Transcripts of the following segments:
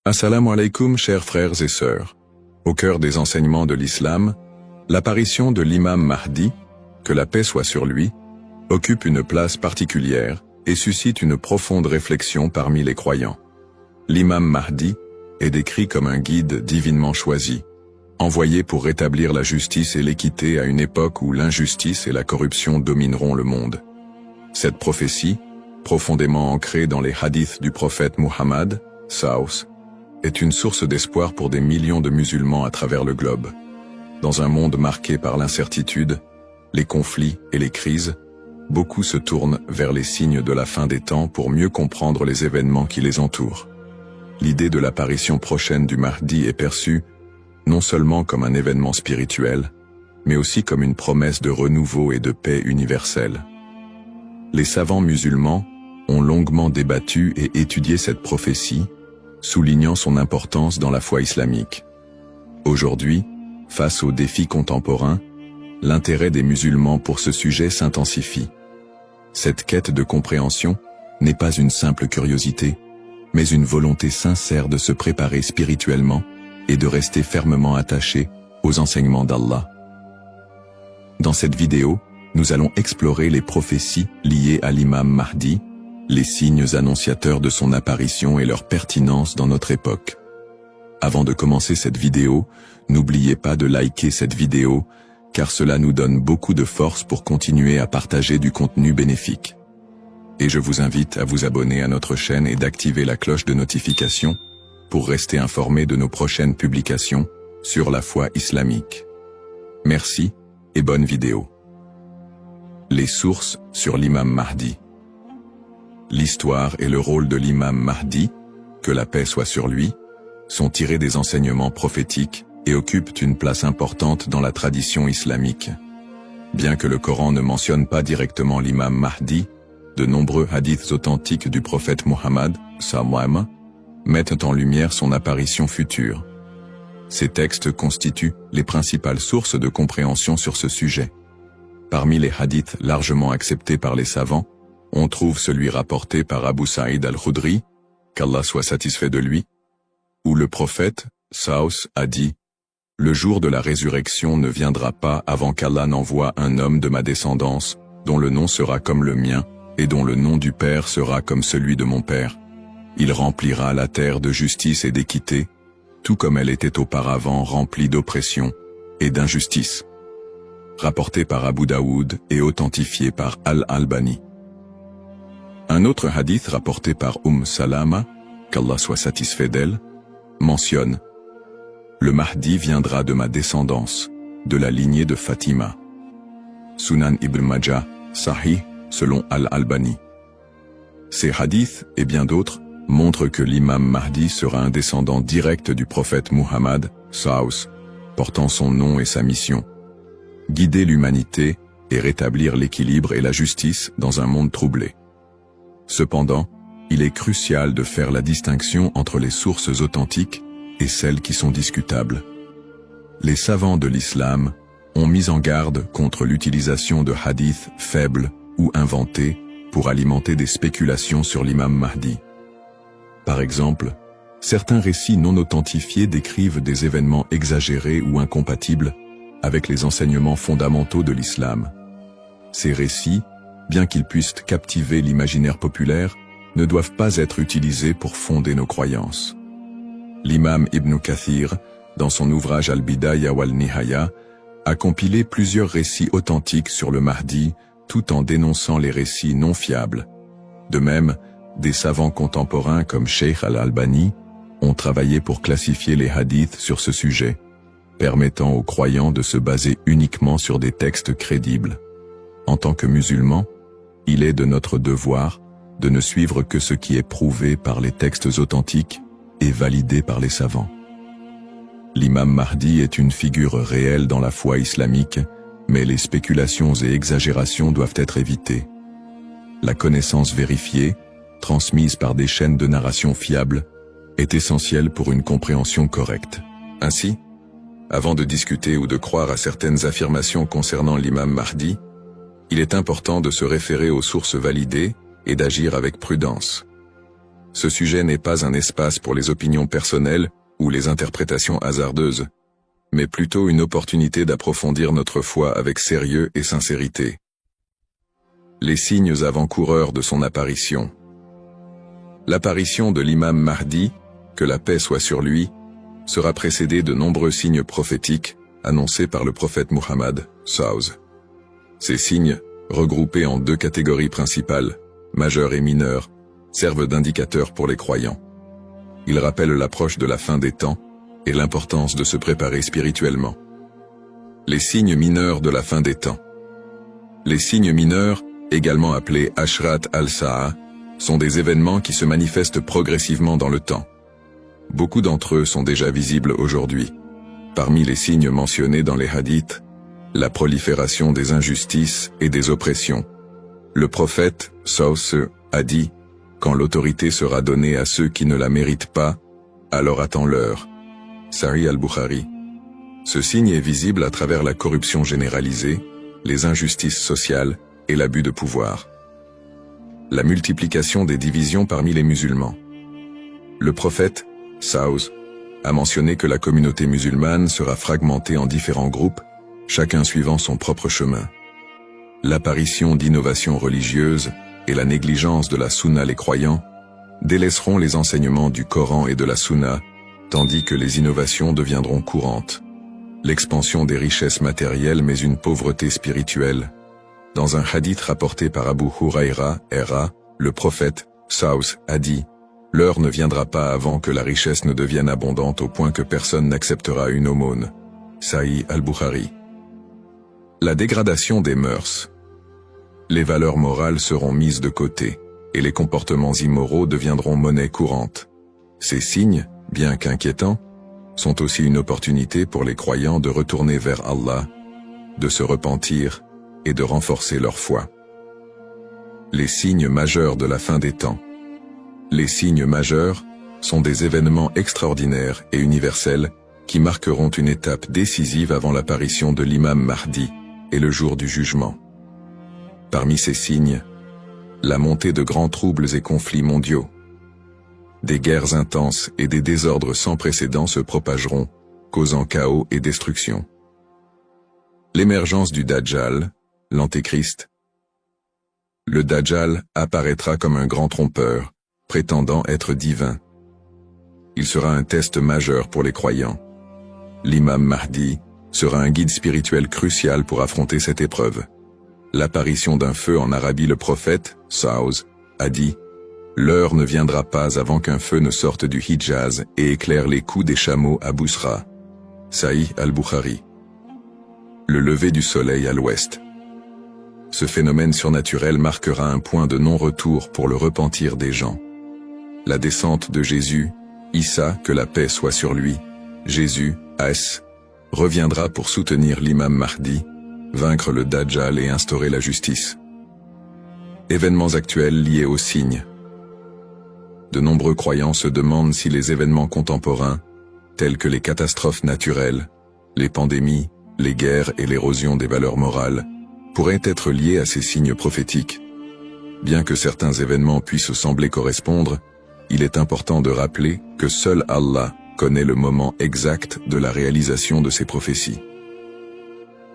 Assalamu alaikum, chers frères et sœurs. Au cœur des enseignements de l'islam, l'apparition de l'imam Mahdi, que la paix soit sur lui, occupe une place particulière et suscite une profonde réflexion parmi les croyants. L'imam Mahdi est décrit comme un guide divinement choisi, envoyé pour rétablir la justice et l'équité à une époque où l'injustice et la corruption domineront le monde. Cette prophétie, profondément ancrée dans les hadiths du prophète Muhammad, Saus, est une source d'espoir pour des millions de musulmans à travers le globe. Dans un monde marqué par l'incertitude, les conflits et les crises, beaucoup se tournent vers les signes de la fin des temps pour mieux comprendre les événements qui les entourent. L'idée de l'apparition prochaine du Mahdi est perçue non seulement comme un événement spirituel, mais aussi comme une promesse de renouveau et de paix universelle. Les savants musulmans ont longuement débattu et étudié cette prophétie, soulignant son importance dans la foi islamique. Aujourd'hui, face aux défis contemporains, l'intérêt des musulmans pour ce sujet s'intensifie. Cette quête de compréhension n'est pas une simple curiosité, mais une volonté sincère de se préparer spirituellement et de rester fermement attaché aux enseignements d'Allah. Dans cette vidéo, nous allons explorer les prophéties liées à l'imam Mahdi, les signes annonciateurs de son apparition et leur pertinence dans notre époque. Avant de commencer cette vidéo, n'oubliez pas de liker cette vidéo, car cela nous donne beaucoup de force pour continuer à partager du contenu bénéfique. Et je vous invite à vous abonner à notre chaîne et d'activer la cloche de notification pour rester informé de nos prochaines publications sur la foi islamique. Merci et bonne vidéo. Les sources sur l'imam Mahdi. L'histoire et le rôle de l'imam Mahdi, que la paix soit sur lui, sont tirés des enseignements prophétiques et occupent une place importante dans la tradition islamique. Bien que le Coran ne mentionne pas directement l'imam Mahdi, de nombreux hadiths authentiques du prophète Muhammad, sallam, mettent en lumière son apparition future. Ces textes constituent les principales sources de compréhension sur ce sujet. Parmi les hadiths largement acceptés par les savants, on trouve celui rapporté par Abu Saïd al-Khudri, qu'Allah soit satisfait de lui, où le prophète, Saus, a dit « Le jour de la résurrection ne viendra pas avant qu'Allah n'envoie un homme de ma descendance, dont le nom sera comme le mien, et dont le nom du Père sera comme celui de mon Père. Il remplira la terre de justice et d'équité, tout comme elle était auparavant remplie d'oppression et d'injustice. » Rapporté par Abu Daoud et authentifié par Al-Albani. Un autre hadith rapporté par Salama, qu'Allah soit satisfait d'elle, mentionne « Le Mahdi viendra de ma descendance, de la lignée de Fatima. » Sunan Ibn Majah, Sahih, selon Al-Albani. Ces hadiths, et bien d'autres, montrent que l'imam Mahdi sera un descendant direct du prophète Muhammad, Saus, portant son nom et sa mission. Guider l'humanité et rétablir l'équilibre et la justice dans un monde troublé. Cependant, il est crucial de faire la distinction entre les sources authentiques et celles qui sont discutables. Les savants de l'islam ont mis en garde contre l'utilisation de hadiths faibles ou inventés pour alimenter des spéculations sur l'imam Mahdi. Par exemple, certains récits non authentifiés décrivent des événements exagérés ou incompatibles avec les enseignements fondamentaux de l'islam. Ces récits, bien qu'ils puissent captiver l'imaginaire populaire, ne doivent pas être utilisés pour fonder nos croyances. L'imam Ibn Kathir, dans son ouvrage Al-Bidaya wal-Nihaya, a compilé plusieurs récits authentiques sur le Mahdi, tout en dénonçant les récits non fiables. De même, des savants contemporains comme Sheikh Al-Albani ont travaillé pour classifier les hadiths sur ce sujet, permettant aux croyants de se baser uniquement sur des textes crédibles. En tant que musulmans, il est de notre devoir de ne suivre que ce qui est prouvé par les textes authentiques et validé par les savants. L'imam Mahdi est une figure réelle dans la foi islamique, mais les spéculations et exagérations doivent être évitées. La connaissance vérifiée, transmise par des chaînes de narration fiables, est essentielle pour une compréhension correcte. Ainsi, avant de discuter ou de croire à certaines affirmations concernant l'imam Mahdi, il est important de se référer aux sources validées et d'agir avec prudence. Ce sujet n'est pas un espace pour les opinions personnelles ou les interprétations hasardeuses, mais plutôt une opportunité d'approfondir notre foi avec sérieux et sincérité. Les signes avant-coureurs de son apparition. L'apparition de l'imam Mahdi, que la paix soit sur lui, sera précédée de nombreux signes prophétiques annoncés par le prophète Muhammad, SAW. Ces signes, regroupés en deux catégories principales, majeurs et mineurs, servent d'indicateurs pour les croyants. Ils rappellent l'approche de la fin des temps et l'importance de se préparer spirituellement. Les signes mineurs de la fin des temps. Les signes mineurs, également appelés Ashrat al-Sa'a, sont des événements qui se manifestent progressivement dans le temps. Beaucoup d'entre eux sont déjà visibles aujourd'hui. Parmi les signes mentionnés dans les hadiths, la prolifération des injustices et des oppressions. Le prophète, SAW, a dit « Quand l'autorité sera donnée à ceux qui ne la méritent pas, alors attends-leur » Sahih al-Bukhari. Ce signe est visible à travers la corruption généralisée, les injustices sociales et l'abus de pouvoir. La multiplication des divisions parmi les musulmans. Le prophète, SAW, a mentionné que la communauté musulmane sera fragmentée en différents groupes, chacun suivant son propre chemin. L'apparition d'innovations religieuses et la négligence de la sunna les croyants délaisseront les enseignements du Coran et de la sunna, tandis que les innovations deviendront courantes. L'expansion des richesses matérielles mais une pauvreté spirituelle. Dans un hadith rapporté par Abu Huraira, R.A., le prophète, SAW, a dit « L'heure ne viendra pas avant que la richesse ne devienne abondante au point que personne n'acceptera une aumône. » Sahih al-Bukhari. La dégradation des mœurs. Les valeurs morales seront mises de côté, et les comportements immoraux deviendront monnaie courante. Ces signes, bien qu'inquiétants, sont aussi une opportunité pour les croyants de retourner vers Allah, de se repentir et de renforcer leur foi. Les signes majeurs de la fin des temps. Les signes majeurs sont des événements extraordinaires et universels qui marqueront une étape décisive avant l'apparition de l'imam Mahdi et le jour du jugement. Parmi ces signes, la montée de grands troubles et conflits mondiaux. Des guerres intenses et des désordres sans précédent se propageront, causant chaos et destruction. L'émergence du Dajjal, l'Antéchrist. Le Dajjal apparaîtra comme un grand trompeur, prétendant être divin. Il sera un test majeur pour les croyants. L'imam Mahdi sera un guide spirituel crucial pour affronter cette épreuve. L'apparition d'un feu en Arabie. Le prophète, SAW, a dit « L'heure ne viendra pas avant qu'un feu ne sorte du Hijaz et éclaire les coups des chameaux à Bousra. » Sahih al-Bukhari. Le lever du soleil à l'ouest. Ce phénomène surnaturel marquera un point de non-retour pour le repentir des gens. La descente de Jésus, Issa, que la paix soit sur lui, Jésus, As, reviendra pour soutenir l'imam Mahdi, vaincre le Dajjal et instaurer la justice. Événements actuels liés aux signes. De nombreux croyants se demandent si les événements contemporains, tels que les catastrophes naturelles, les pandémies, les guerres et l'érosion des valeurs morales, pourraient être liés à ces signes prophétiques. Bien que certains événements puissent sembler correspondre, il est important de rappeler que seul Allah connaît le moment exact de la réalisation de ces prophéties.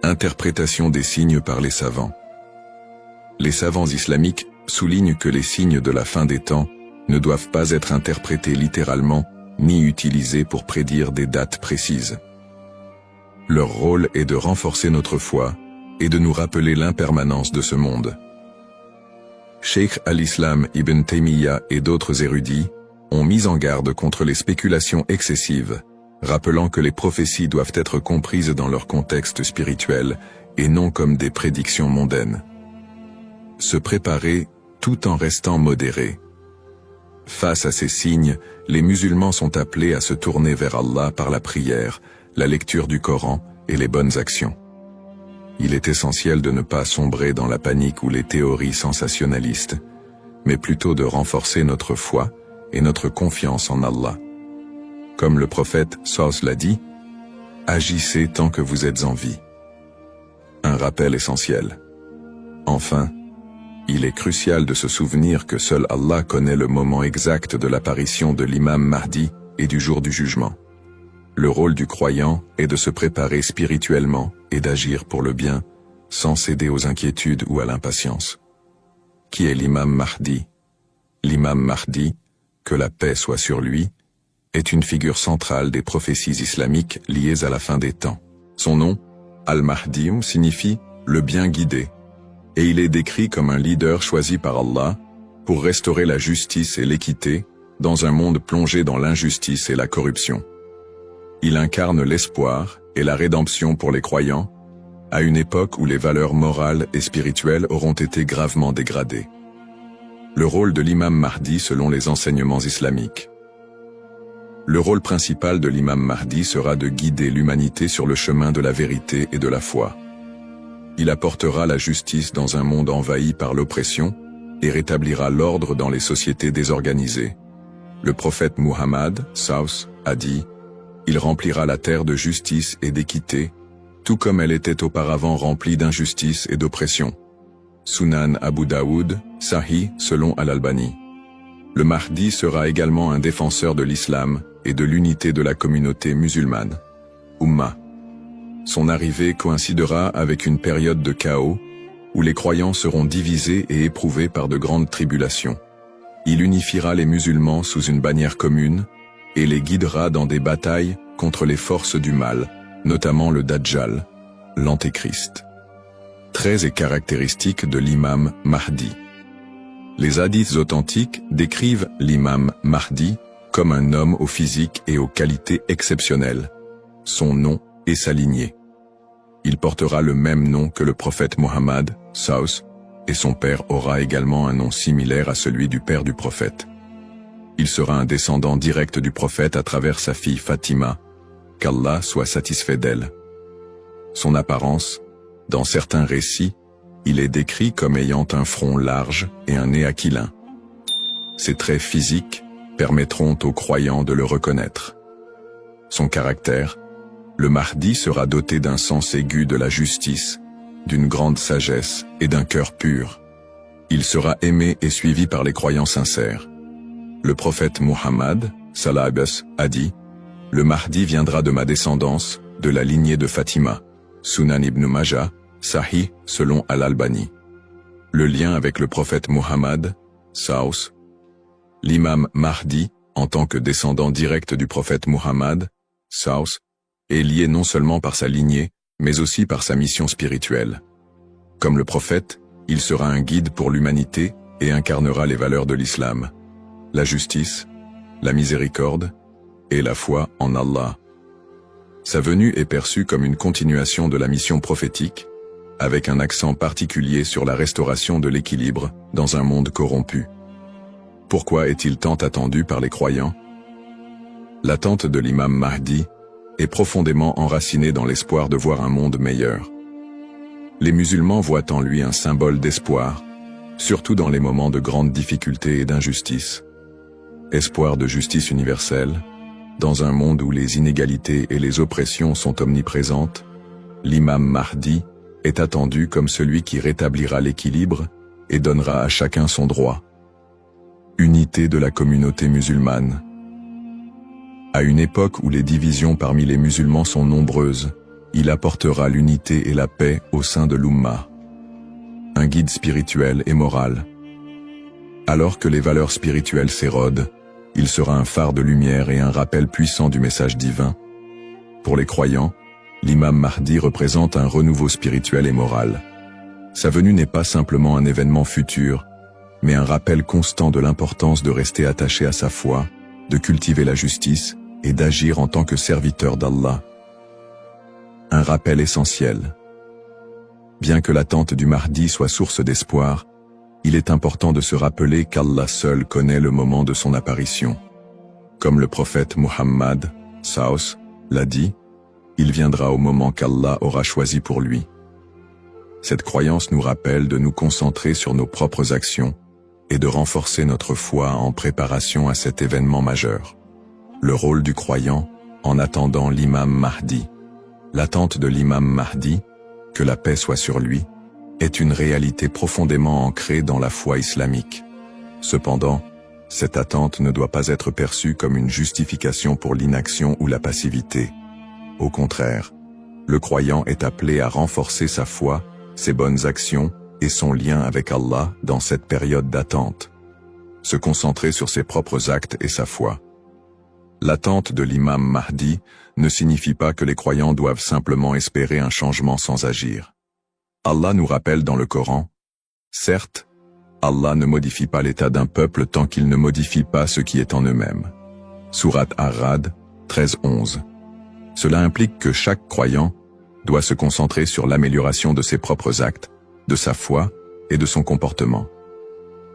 Interprétation des signes par les savants. Les savants islamiques soulignent que les signes de la fin des temps ne doivent pas être interprétés littéralement ni utilisés pour prédire des dates précises. Leur rôle est de renforcer notre foi et de nous rappeler l'impermanence de ce monde. Cheikh al-Islam Ibn Taymiyyah et d'autres érudits ont mis en garde contre les spéculations excessives, rappelant que les prophéties doivent être comprises dans leur contexte spirituel et non comme des prédictions mondaines. Se préparer tout en restant modéré. Face à ces signes, les musulmans sont appelés à se tourner vers Allah par la prière, la lecture du Coran et les bonnes actions. Il est essentiel de ne pas sombrer dans la panique ou les théories sensationnalistes, mais plutôt de renforcer notre foi et notre confiance en Allah. Comme le prophète SAW l'a dit, « Agissez tant que vous êtes en vie ». Un rappel essentiel. Enfin, Il est crucial de se souvenir que seul Allah connaît le moment exact de l'apparition de l'imam Mahdi et du jour du jugement. Le rôle du croyant est de se préparer spirituellement et d'agir pour le bien, sans céder aux inquiétudes ou à l'impatience. Qui est l'imam Mahdi? L'imam Mahdi, que la paix soit sur lui, est une figure centrale des prophéties islamiques liées à la fin des temps. Son nom, Al-Mahdi, signifie « le bien guidé », et il est décrit comme un leader choisi par Allah pour restaurer la justice et l'équité dans un monde plongé dans l'injustice et la corruption. Il incarne l'espoir et la rédemption pour les croyants, à une époque où les valeurs morales et spirituelles auront été gravement dégradées. Le rôle de l'imam Mahdi selon les enseignements islamiques. Le rôle principal de l'imam Mahdi sera de guider l'humanité sur le chemin de la vérité et de la foi. Il apportera la justice dans un monde envahi par l'oppression et rétablira l'ordre dans les sociétés désorganisées. Le prophète Muhammad, Saus, a dit « Il remplira la terre de justice et d'équité, tout comme elle était auparavant remplie d'injustice et d'oppression. » Sunan Abu Daoud, Sahih selon Al-Albani. Le Mahdi sera également un défenseur de l'islam et de l'unité de la communauté musulmane. Ummah. Son arrivée coïncidera avec une période de chaos, où les croyants seront divisés et éprouvés par de grandes tribulations. Il unifiera les musulmans sous une bannière commune, et les guidera dans des batailles contre les forces du mal, notamment le Dajjal, l'Antéchrist. Traits et caractéristiques de l'imam Mahdi. Les hadiths authentiques décrivent l'imam Mahdi comme un homme au physique et aux qualités exceptionnelles, son nom et sa lignée. Il portera le même nom que le prophète Mohammed, Saus, et son père aura également un nom similaire à celui du père du prophète. Il sera un descendant direct du prophète à travers sa fille Fatima, qu'Allah soit satisfait d'elle. Son apparence, dans certains récits, il est décrit comme ayant un front large et un nez aquilin. Ses traits physiques permettront aux croyants de le reconnaître. Son caractère, le Mahdi sera doté d'un sens aigu de la justice, d'une grande sagesse et d'un cœur pur. Il sera aimé et suivi par les croyants sincères. Le prophète Muhammad, Salabas, a dit « Le Mahdi viendra de ma descendance, de la lignée de Fatima. » Sunan ibn Majah, Sahih selon Al-Albani. Le lien avec le prophète Muhammad, Saus. L'imam Mahdi, en tant que descendant direct du prophète Muhammad, Saus, est lié non seulement par sa lignée, mais aussi par sa mission spirituelle. Comme le prophète, il sera un guide pour l'humanité et incarnera les valeurs de l'islam, la justice, la miséricorde et la foi en Allah. Sa venue est perçue comme une continuation de la mission prophétique, avec un accent particulier sur la restauration de l'équilibre dans un monde corrompu. Pourquoi est-il tant attendu par les croyants? L'attente de l'imam Mahdi est profondément enracinée dans l'espoir de voir un monde meilleur. Les musulmans voient en lui un symbole d'espoir, surtout dans les moments de grandes difficultés et d'injustice. Espoir de justice universelle. Dans un monde où les inégalités et les oppressions sont omniprésentes, l'imam Mahdi est attendu comme celui qui rétablira l'équilibre et donnera à chacun son droit. Unité de la communauté musulmane. À une époque où les divisions parmi les musulmans sont nombreuses, il apportera l'unité et la paix au sein de l'Ummah. Un guide spirituel et moral. Alors que les valeurs spirituelles s'érodent, il sera un phare de lumière et un rappel puissant du message divin. Pour les croyants, l'imam Mahdi représente un renouveau spirituel et moral. Sa venue n'est pas simplement un événement futur, mais un rappel constant de l'importance de rester attaché à sa foi, de cultiver la justice et d'agir en tant que serviteur d'Allah. Un rappel essentiel. Bien que l'attente du Mahdi soit source d'espoir, il est important de se rappeler qu'Allah seul connaît le moment de son apparition. Comme le prophète Muhammad, Saus, l'a dit, il viendra au moment qu'Allah aura choisi pour lui. Cette croyance nous rappelle de nous concentrer sur nos propres actions et de renforcer notre foi en préparation à cet événement majeur. Le rôle du croyant en attendant l'imam Mahdi. L'attente de l'imam Mahdi, que la paix soit sur lui, est une réalité profondément ancrée dans la foi islamique. Cependant, cette attente ne doit pas être perçue comme une justification pour l'inaction ou la passivité. Au contraire, le croyant est appelé à renforcer sa foi, ses bonnes actions et son lien avec Allah dans cette période d'attente. Se concentrer sur ses propres actes et sa foi. L'attente de l'imam Mahdi ne signifie pas que les croyants doivent simplement espérer un changement sans agir. Allah nous rappelle dans le Coran, « Certes, Allah ne modifie pas l'état d'un peuple tant qu'il ne modifie pas ce qui est en eux-mêmes. » Sourate Ar-Ra'd 13-11. Cela implique que chaque croyant doit se concentrer sur l'amélioration de ses propres actes, de sa foi et de son comportement.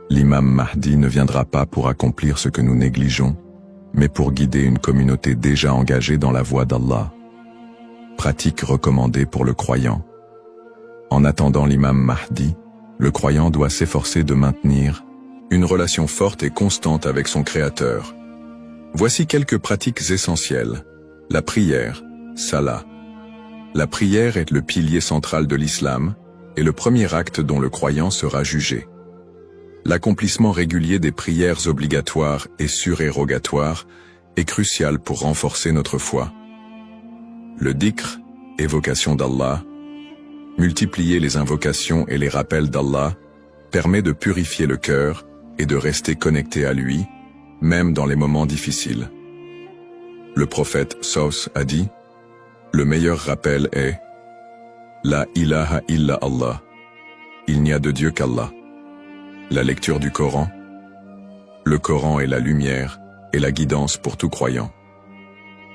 L'imam Mahdi ne viendra pas pour accomplir ce que nous négligeons, mais pour guider une communauté déjà engagée dans la voie d'Allah. Pratique recommandée pour le croyant. En attendant l'imam Mahdi, le croyant doit s'efforcer de maintenir une relation forte et constante avec son Créateur. Voici quelques pratiques essentielles. La prière, salat. La prière est le pilier central de l'islam et le premier acte dont le croyant sera jugé. L'accomplissement régulier des prières obligatoires et surérogatoires est crucial pour renforcer notre foi. Le dhikr, évocation d'Allah, multiplier les invocations et les rappels d'Allah, permet de purifier le cœur et de rester connecté à lui, même dans les moments difficiles. Le prophète Saus a dit, « Le meilleur rappel est « La ilaha illa Allah » Il n'y a de Dieu qu'Allah. La lecture du Coran. Le Coran est la lumière et la guidance pour tout croyant.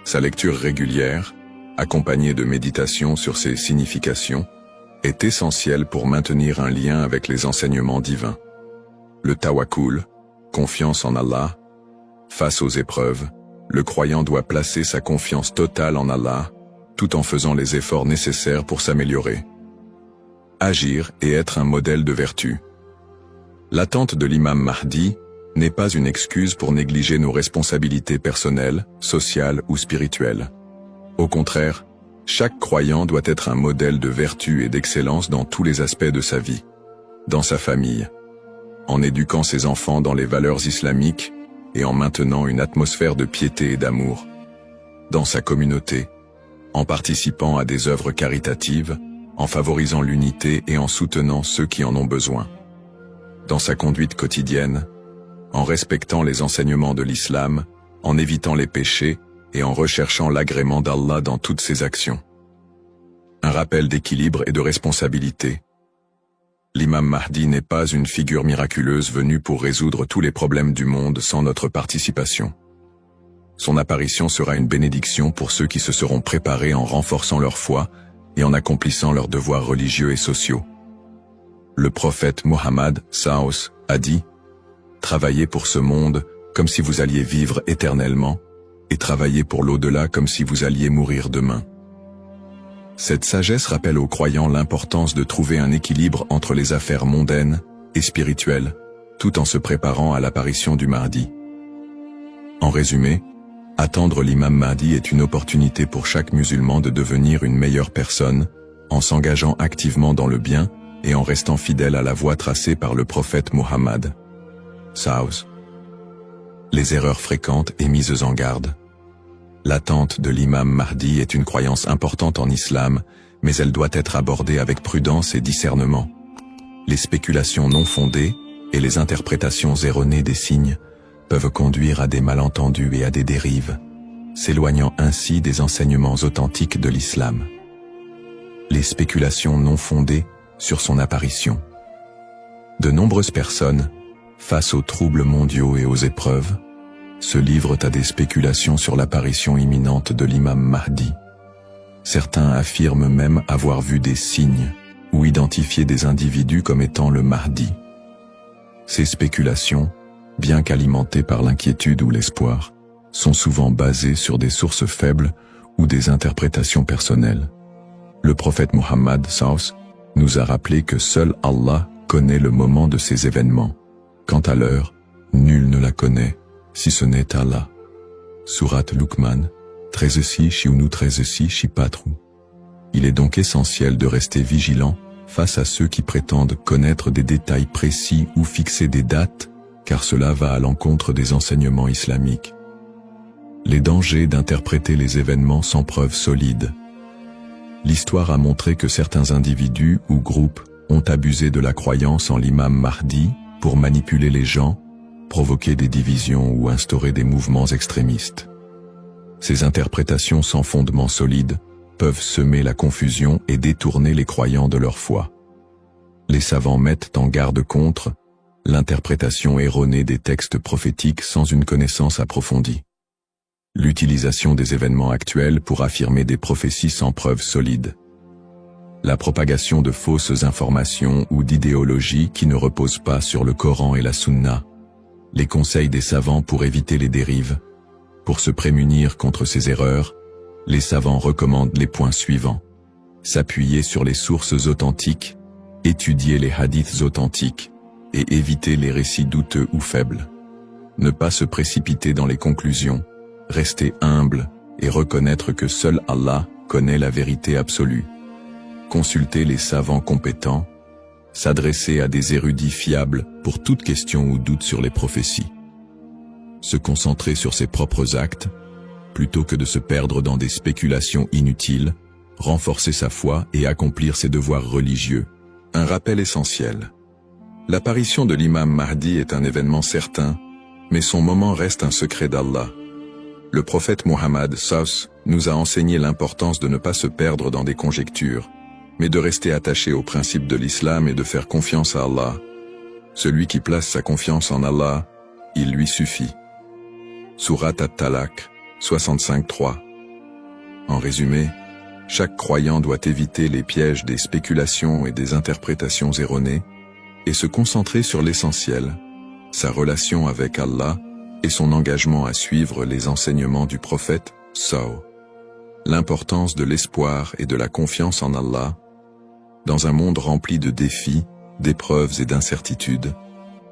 Sa lecture régulière, accompagnée de méditation sur ses significations, est essentielle pour maintenir un lien avec les enseignements divins. Le tawakkul, confiance en Allah. Face aux épreuves, le croyant doit placer sa confiance totale en Allah, tout en faisant les efforts nécessaires pour s'améliorer. Agir et être un modèle de vertu. L'attente de l'imam Mahdi n'est pas une excuse pour négliger nos responsabilités personnelles, sociales ou spirituelles. Au contraire, chaque croyant doit être un modèle de vertu et d'excellence dans tous les aspects de sa vie. Dans sa famille, en éduquant ses enfants dans les valeurs islamiques et en maintenant une atmosphère de piété et d'amour. Dans sa communauté, en participant à des œuvres caritatives, en favorisant l'unité et en soutenant ceux qui en ont besoin. Dans sa conduite quotidienne, en respectant les enseignements de l'islam, en évitant les péchés et en recherchant l'agrément d'Allah dans toutes ses actions. Un rappel d'équilibre et de responsabilité. L'imam Mahdi n'est pas une figure miraculeuse venue pour résoudre tous les problèmes du monde sans notre participation. Son apparition sera une bénédiction pour ceux qui se seront préparés en renforçant leur foi et en accomplissant leurs devoirs religieux et sociaux. Le prophète Mohammed Saus a dit « Travaillez pour ce monde comme si vous alliez vivre éternellement, et travaillez pour l'au-delà comme si vous alliez mourir demain. » Cette sagesse rappelle aux croyants l'importance de trouver un équilibre entre les affaires mondaines et spirituelles, tout en se préparant à l'apparition du Mahdi. En résumé, attendre l'imam Mahdi est une opportunité pour chaque musulman de devenir une meilleure personne, en s'engageant activement dans le bien et en restant fidèle à la voie tracée par le prophète Mohammed. Saus. Les erreurs fréquentes et mises en garde. L'attente de l'imam Mahdi est une croyance importante en islam, mais elle doit être abordée avec prudence et discernement. Les spéculations non fondées et les interprétations erronées des signes peuvent conduire à des malentendus et à des dérives, s'éloignant ainsi des enseignements authentiques de l'islam. Les spéculations non fondées sur son apparition. De nombreuses personnes, face aux troubles mondiaux et aux épreuves, se livrent à des spéculations sur l'apparition imminente de l'imam Mahdi. Certains affirment même avoir vu des signes ou identifié des individus comme étant le Mahdi. Ces spéculations, bien qu'alimentées par l'inquiétude ou l'espoir, sont souvent basées sur des sources faibles ou des interprétations personnelles. Le prophète Mohammed Saus nous a rappelé que seul Allah connaît le moment de ces événements. Quant à l'heure, nul ne la connaît, si ce n'est Allah. Sourate Luqman, 13-6 Shiunu 13-6 Shipatru. Il est donc essentiel de rester vigilant face à ceux qui prétendent connaître des détails précis ou fixer des dates, car cela va à l'encontre des enseignements islamiques. Les dangers d'interpréter les événements sans preuves solides. L'histoire a montré que certains individus ou groupes ont abusé de la croyance en l'imam Mahdi pour manipuler les gens, provoquer des divisions ou instaurer des mouvements extrémistes. Ces interprétations sans fondement solide peuvent semer la confusion et détourner les croyants de leur foi. Les savants mettent en garde contre l'interprétation erronée des textes prophétiques sans une connaissance approfondie. L'utilisation des événements actuels pour affirmer des prophéties sans preuves solides. La propagation de fausses informations ou d'idéologies qui ne reposent pas sur le Coran et la Sunna. Les conseils des savants pour éviter les dérives. Pour se prémunir contre ces erreurs, les savants recommandent les points suivants. S'appuyer sur les sources authentiques, étudier les hadiths authentiques, et éviter les récits douteux ou faibles. Ne pas se précipiter dans les conclusions, rester humble et reconnaître que seul Allah connaît la vérité absolue. Consulter les savants compétents, s'adresser à des érudits fiables pour toute question ou doute sur les prophéties. Se concentrer sur ses propres actes, plutôt que de se perdre dans des spéculations inutiles, renforcer sa foi et accomplir ses devoirs religieux. Un rappel essentiel. L'apparition de l'imam Mahdi est un événement certain, mais son moment reste un secret d'Allah. Le prophète Mohammed SAW nous a enseigné l'importance de ne pas se perdre dans des conjectures, mais de rester attaché aux principes de l'islam et de faire confiance à Allah. Celui qui place sa confiance en Allah, il lui suffit. Sourate At-Talaq, 65-3. En résumé, chaque croyant doit éviter les pièges des spéculations et des interprétations erronées, et se concentrer sur l'essentiel, sa relation avec Allah et son engagement à suivre les enseignements du prophète SAW. L'importance de l'espoir et de la confiance en Allah. Dans un monde rempli de défis, d'épreuves et d'incertitudes,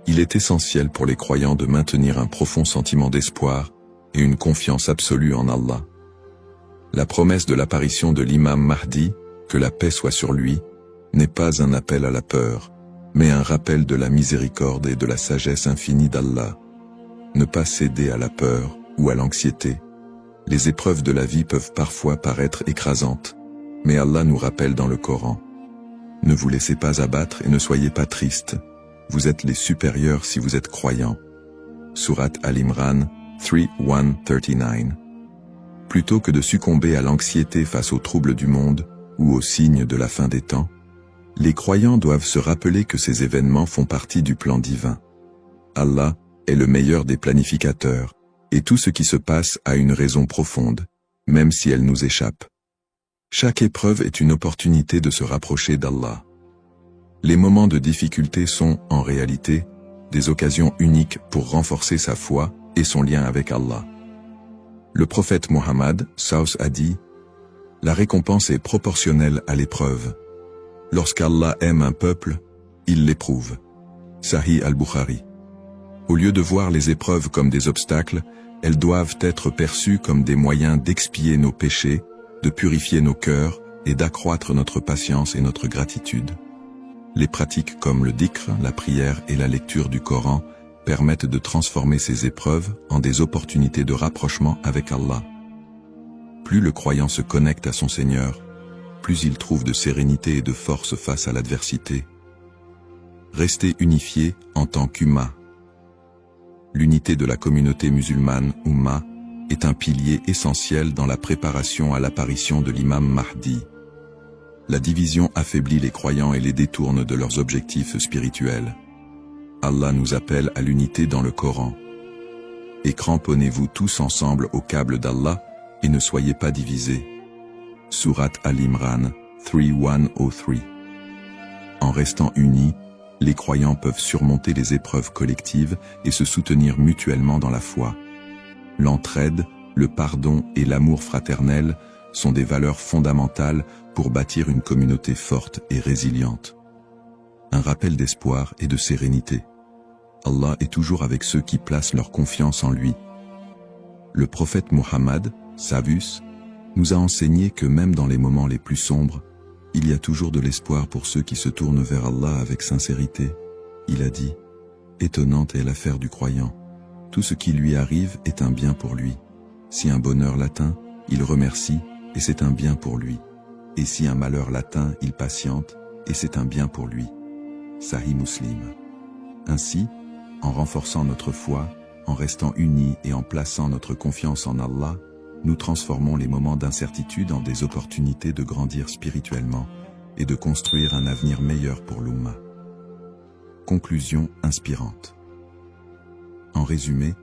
il est essentiel pour les croyants de maintenir un profond sentiment d'espoir et une confiance absolue en Allah. La promesse de l'apparition de l'imam Mahdi, que la paix soit sur lui, n'est pas un appel à la peur, mais un rappel de la miséricorde et de la sagesse infinie d'Allah. Ne pas céder à la peur ou à l'anxiété. Les épreuves de la vie peuvent parfois paraître écrasantes, mais Allah nous rappelle dans le Coran. Ne vous laissez pas abattre et ne soyez pas tristes. Vous êtes les supérieurs si vous êtes croyants. Sourate Al-Imran 3:1-39. Plutôt que de succomber à l'anxiété face aux troubles du monde ou aux signes de la fin des temps, les croyants doivent se rappeler que ces événements font partie du plan divin. Allah est le meilleur des planificateurs, et tout ce qui se passe a une raison profonde, même si elle nous échappe. Chaque épreuve est une opportunité de se rapprocher d'Allah. Les moments de difficulté sont, en réalité, des occasions uniques pour renforcer sa foi et son lien avec Allah. Le prophète Mohammed SAW a dit « La récompense est proportionnelle à l'épreuve. Lorsqu'Allah aime un peuple, il l'éprouve. » Sahih al-Bukhari. Au lieu de voir les épreuves comme des obstacles, elles doivent être perçues comme des moyens d'expier nos péchés, de purifier nos cœurs et d'accroître notre patience et notre gratitude. Les pratiques comme le dhikr, la prière et la lecture du Coran permettent de transformer ces épreuves en des opportunités de rapprochement avec Allah. Plus le croyant se connecte à son Seigneur, plus il trouve de sérénité et de force face à l'adversité. Rester unifié en tant qu'Umma. L'unité de la communauté musulmane, Umma, est un pilier essentiel dans la préparation à l'apparition de l'imam Mahdi. La division affaiblit les croyants et les détourne de leurs objectifs spirituels. Allah nous appelle à l'unité dans le Coran. Et cramponnez-vous tous ensemble au câble d'Allah et ne soyez pas divisés. Sourate Al-Imran 3:1-3. En restant unis, les croyants peuvent surmonter les épreuves collectives et se soutenir mutuellement dans la foi. L'entraide, le pardon et l'amour fraternel sont des valeurs fondamentales pour bâtir une communauté forte et résiliente. Un rappel d'espoir et de sérénité. Allah est toujours avec ceux qui placent leur confiance en lui. Le prophète Mohammed, Savus, nous a enseigné que même dans les moments les plus sombres, Il y a toujours de l'espoir pour ceux qui se tournent vers Allah avec sincérité. Il a dit, étonnante est l'affaire du croyant. Tout ce qui lui arrive est un bien pour lui. Si un bonheur l'atteint, il remercie, et c'est un bien pour lui. Et si un malheur l'atteint, il patiente, et c'est un bien pour lui. Sahih Muslim. Ainsi, en renforçant notre foi, en restant unis et en plaçant notre confiance en Allah, nous transformons les moments d'incertitude en des opportunités de grandir spirituellement et de construire un avenir meilleur pour l'Ummah. Conclusion inspirante. En résumé,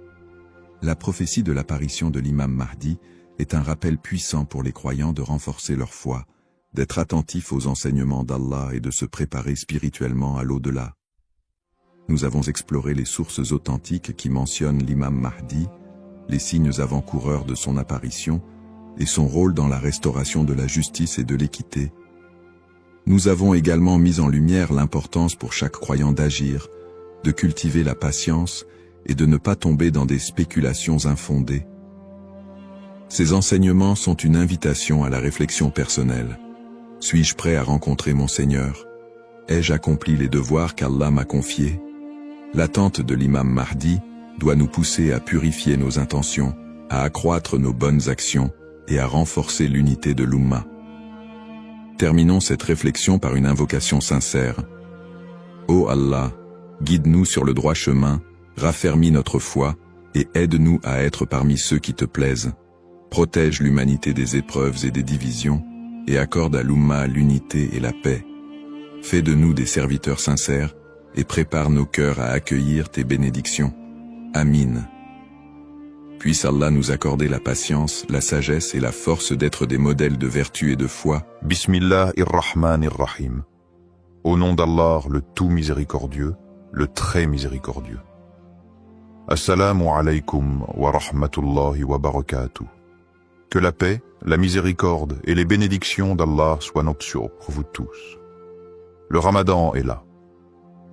la prophétie de l'apparition de l'imam Mahdi est un rappel puissant pour les croyants de renforcer leur foi, d'être attentifs aux enseignements d'Allah et de se préparer spirituellement à l'au-delà. Nous avons exploré les sources authentiques qui mentionnent l'imam Mahdi, les signes avant-coureurs de son apparition et son rôle dans la restauration de la justice et de l'équité. Nous avons également mis en lumière l'importance pour chaque croyant d'agir, de cultiver la patience et de ne pas tomber dans des spéculations infondées. Ces enseignements sont une invitation à la réflexion personnelle. Suis-je prêt à rencontrer mon Seigneur? Ai-je accompli les devoirs qu'Allah m'a confiés? L'attente de l'imam Mahdi doit nous pousser à purifier nos intentions, à accroître nos bonnes actions et à renforcer l'unité de l'Ummah. Terminons cette réflexion par une invocation sincère. Ô Allah, guide-nous sur le droit chemin, raffermis notre foi et aide-nous à être parmi ceux qui te plaisent. Protège l'humanité des épreuves et des divisions et accorde à l'Ummah l'unité et la paix. Fais de nous des serviteurs sincères et prépare nos cœurs à accueillir tes bénédictions. Amin. Puisse Allah nous accorder la patience, la sagesse et la force d'être des modèles de vertu et de foi. Bismillahirrahmanirrahim. Au nom d'Allah, le tout miséricordieux, le très miséricordieux. Assalamu alaykum wa rahmatullahi wa barakatuh. Que la paix, la miséricorde et les bénédictions d'Allah soient nocturnes pour vous tous. Le Ramadan est là.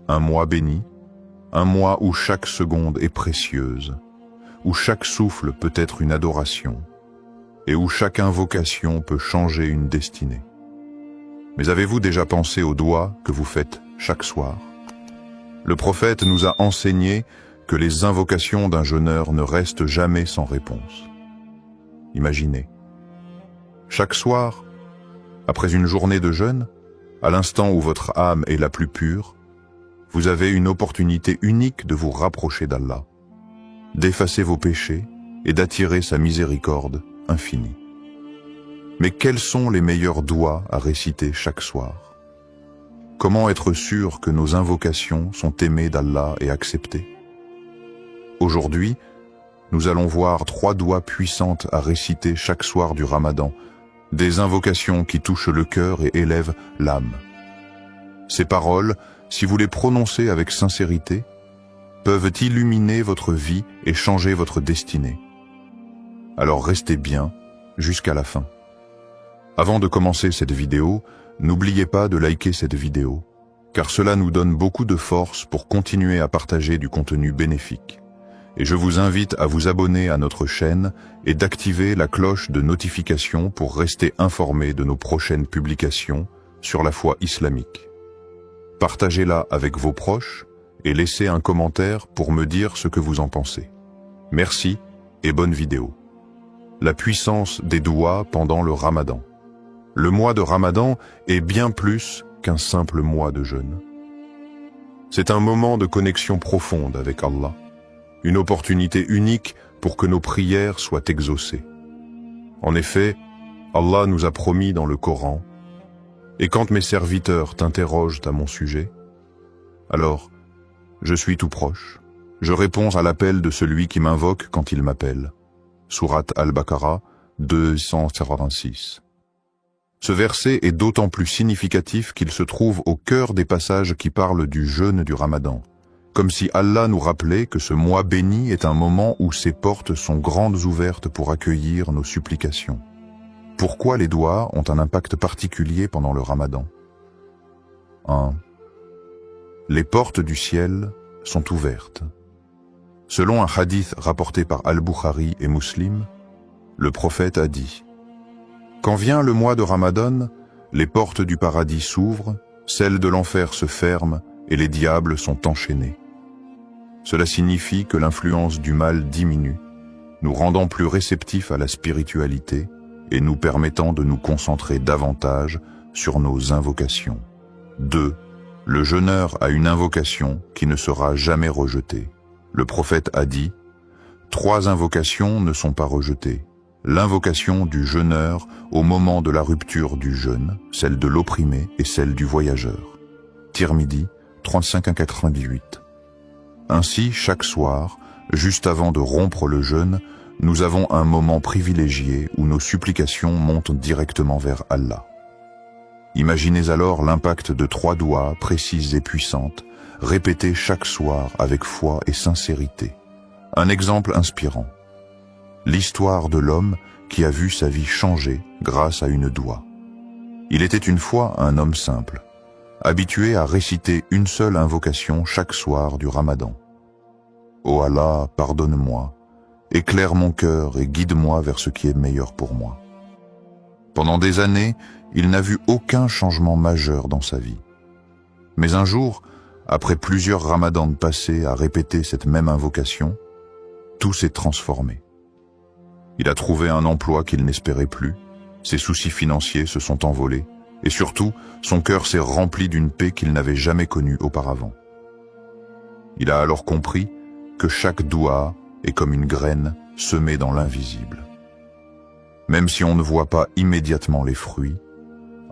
Un mois béni, un mois où chaque seconde est précieuse, où chaque souffle peut être une adoration, et où chaque invocation peut changer une destinée. Mais avez-vous déjà pensé aux doigts que vous faites chaque soir? Le prophète nous a enseigné que les invocations d'un jeûneur ne restent jamais sans réponse. Imaginez. Chaque soir, après une journée de jeûne, à l'instant où votre âme est la plus pure, vous avez une opportunité unique de vous rapprocher d'Allah, d'effacer vos péchés et d'attirer sa miséricorde infinie. Mais quels sont les meilleurs doigts à réciter chaque soir? Comment être sûr que nos invocations sont aimées d'Allah et acceptées? Aujourd'hui, nous allons voir 3 doigts puissantes à réciter chaque soir du Ramadan, des invocations qui touchent le cœur et élèvent l'âme. Ces paroles, si vous les prononcez avec sincérité, peuvent illuminer votre vie et changer votre destinée. Alors restez bien jusqu'à la fin. Avant de commencer cette vidéo, n'oubliez pas de liker cette vidéo, car cela nous donne beaucoup de force pour continuer à partager du contenu bénéfique. Et je vous invite à vous abonner à notre chaîne et d'activer la cloche de notification pour rester informé de nos prochaines publications sur la foi islamique. Partagez-la avec vos proches et laissez un commentaire pour me dire ce que vous en pensez. Merci et bonne vidéo. La puissance des doigts pendant le Ramadan. Le mois de Ramadan est bien plus qu'un simple mois de jeûne. C'est un moment de connexion profonde avec Allah. Une opportunité unique pour que nos prières soient exaucées. En effet, Allah nous a promis dans le Coran, « Et quand mes serviteurs t'interrogent à mon sujet, alors je suis tout proche, je réponds à l'appel de celui qui m'invoque quand il m'appelle. » Sourate Al-Baqarah 246. Ce verset est d'autant plus significatif qu'il se trouve au cœur des passages qui parlent du jeûne du Ramadan. Comme si Allah nous rappelait que ce mois béni est un moment où ses portes sont grandes ouvertes pour accueillir nos supplications. Pourquoi les doigts ont un impact particulier pendant le Ramadan? 1. Les portes du ciel sont ouvertes. Selon un hadith rapporté par Al-Bukhari et Muslim, le prophète a dit « Quand vient le mois de Ramadan, les portes du paradis s'ouvrent, celles de l'enfer se ferment et les diables sont enchaînés. Cela signifie que l'influence du mal diminue, nous rendant plus réceptifs à la spiritualité et nous permettant de nous concentrer davantage sur nos invocations. 2. Le jeûneur a une invocation qui ne sera jamais rejetée. Le prophète a dit « 3 invocations ne sont pas rejetées. L'invocation du jeûneur au moment de la rupture du jeûne, celle de l'opprimé et celle du voyageur. » Tirmidhi 35-98. Ainsi, chaque soir, juste avant de rompre le jeûne, nous avons un moment privilégié où nos supplications montent directement vers Allah. Imaginez alors l'impact de 3 doigts précises et puissantes, répétées chaque soir avec foi et sincérité. Un exemple inspirant. L'histoire de l'homme qui a vu sa vie changer grâce à une doua. Il était une fois un homme simple, habitué à réciter une seule invocation chaque soir du Ramadan. « Ô Allah, pardonne-moi, éclaire mon cœur et guide-moi vers ce qui est meilleur pour moi. » Pendant des années, il n'a vu aucun changement majeur dans sa vie. Mais un jour, après plusieurs ramadans passés à répéter cette même invocation, tout s'est transformé. Il a trouvé un emploi qu'il n'espérait plus, ses soucis financiers se sont envolés, et surtout, son cœur s'est rempli d'une paix qu'il n'avait jamais connue auparavant. Il a alors compris que chaque doua est comme une graine semée dans l'invisible. Même si on ne voit pas immédiatement les fruits,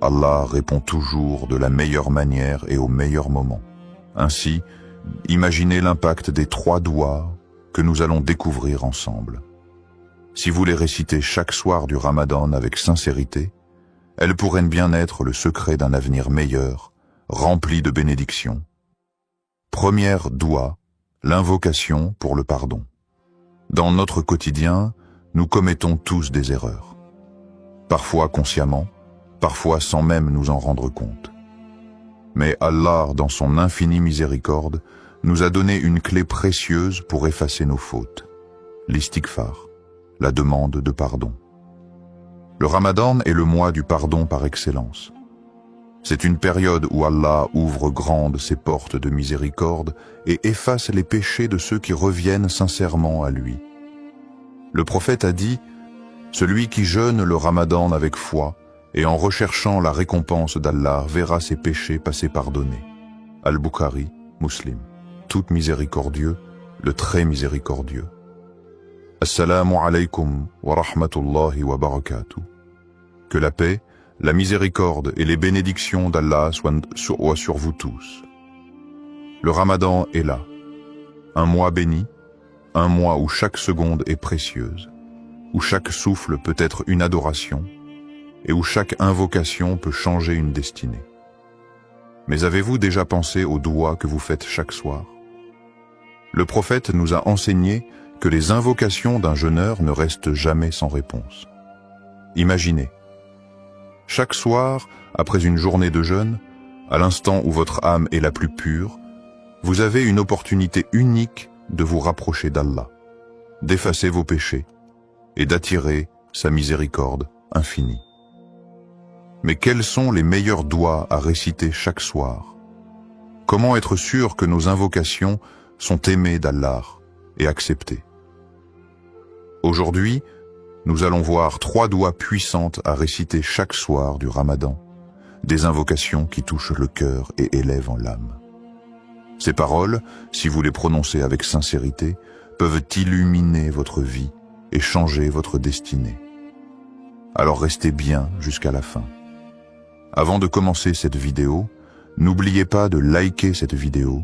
Allah répond toujours de la meilleure manière et au meilleur moment. Ainsi, imaginez l'impact des 3 douas que nous allons découvrir ensemble. Si vous les récitez chaque soir du Ramadan avec sincérité, elles pourraient bien être le secret d'un avenir meilleur, rempli de bénédictions. Première doua, l'invocation pour le pardon. Dans notre quotidien, nous commettons tous des erreurs. Parfois consciemment, parfois sans même nous en rendre compte. Mais Allah, dans son infinie miséricorde, nous a donné une clé précieuse pour effacer nos fautes. L'istighfar, la demande de pardon. Le Ramadan est le mois du pardon par excellence. C'est une période où Allah ouvre grandes ses portes de miséricorde et efface les péchés de ceux qui reviennent sincèrement à lui. Le prophète a dit « Celui qui jeûne le Ramadan avec foi et en recherchant la récompense d'Allah verra ses péchés passer pardonnés. » Al-Bukhari, Muslim. Tout miséricordieux, le très miséricordieux. Assalamu alaykum wa rahmatullahi wa barakatuh. Que la paix, la miséricorde et les bénédictions d'Allah soient sur vous tous. Le Ramadan est là, un mois béni, un mois où chaque seconde est précieuse, où chaque souffle peut être une adoration et où chaque invocation peut changer une destinée. Mais avez-vous déjà pensé aux doigts que vous faites chaque soir? Le prophète nous a enseigné que les invocations d'un jeûneur ne restent jamais sans réponse. Imaginez, chaque soir, après une journée de jeûne, à l'instant où votre âme est la plus pure, vous avez une opportunité unique de vous rapprocher d'Allah, d'effacer vos péchés et d'attirer sa miséricorde infinie. Mais quels sont les meilleurs doigts à réciter chaque soir? Comment être sûr que nos invocations sont aimées d'Allah et acceptées? Aujourd'hui, nous allons voir 3 doigts puissantes à réciter chaque soir du Ramadan, des invocations qui touchent le cœur et élèvent en l'âme. Ces paroles, si vous les prononcez avec sincérité, peuvent illuminer votre vie et changer votre destinée. Alors restez bien jusqu'à la fin. Avant de commencer cette vidéo, n'oubliez pas de liker cette vidéo,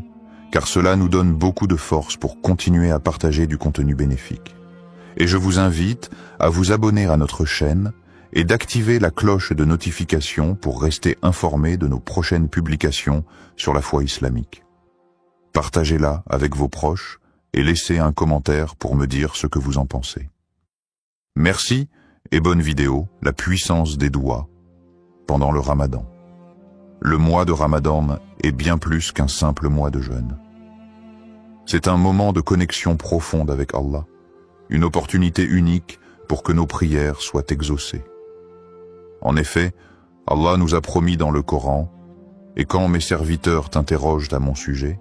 car cela nous donne beaucoup de force pour continuer à partager du contenu bénéfique. Et je vous invite à vous abonner à notre chaîne et d'activer la cloche de notification pour rester informé de nos prochaines publications sur la foi islamique. Partagez-la avec vos proches et laissez un commentaire pour me dire ce que vous en pensez. Merci et bonne vidéo, la puissance des doigts pendant le Ramadan. Le mois de Ramadan est bien plus qu'un simple mois de jeûne. C'est un moment de connexion profonde avec Allah, une opportunité unique pour que nos prières soient exaucées. En effet, Allah nous a promis dans le Coran, « Et quand mes serviteurs t'interrogent à mon sujet,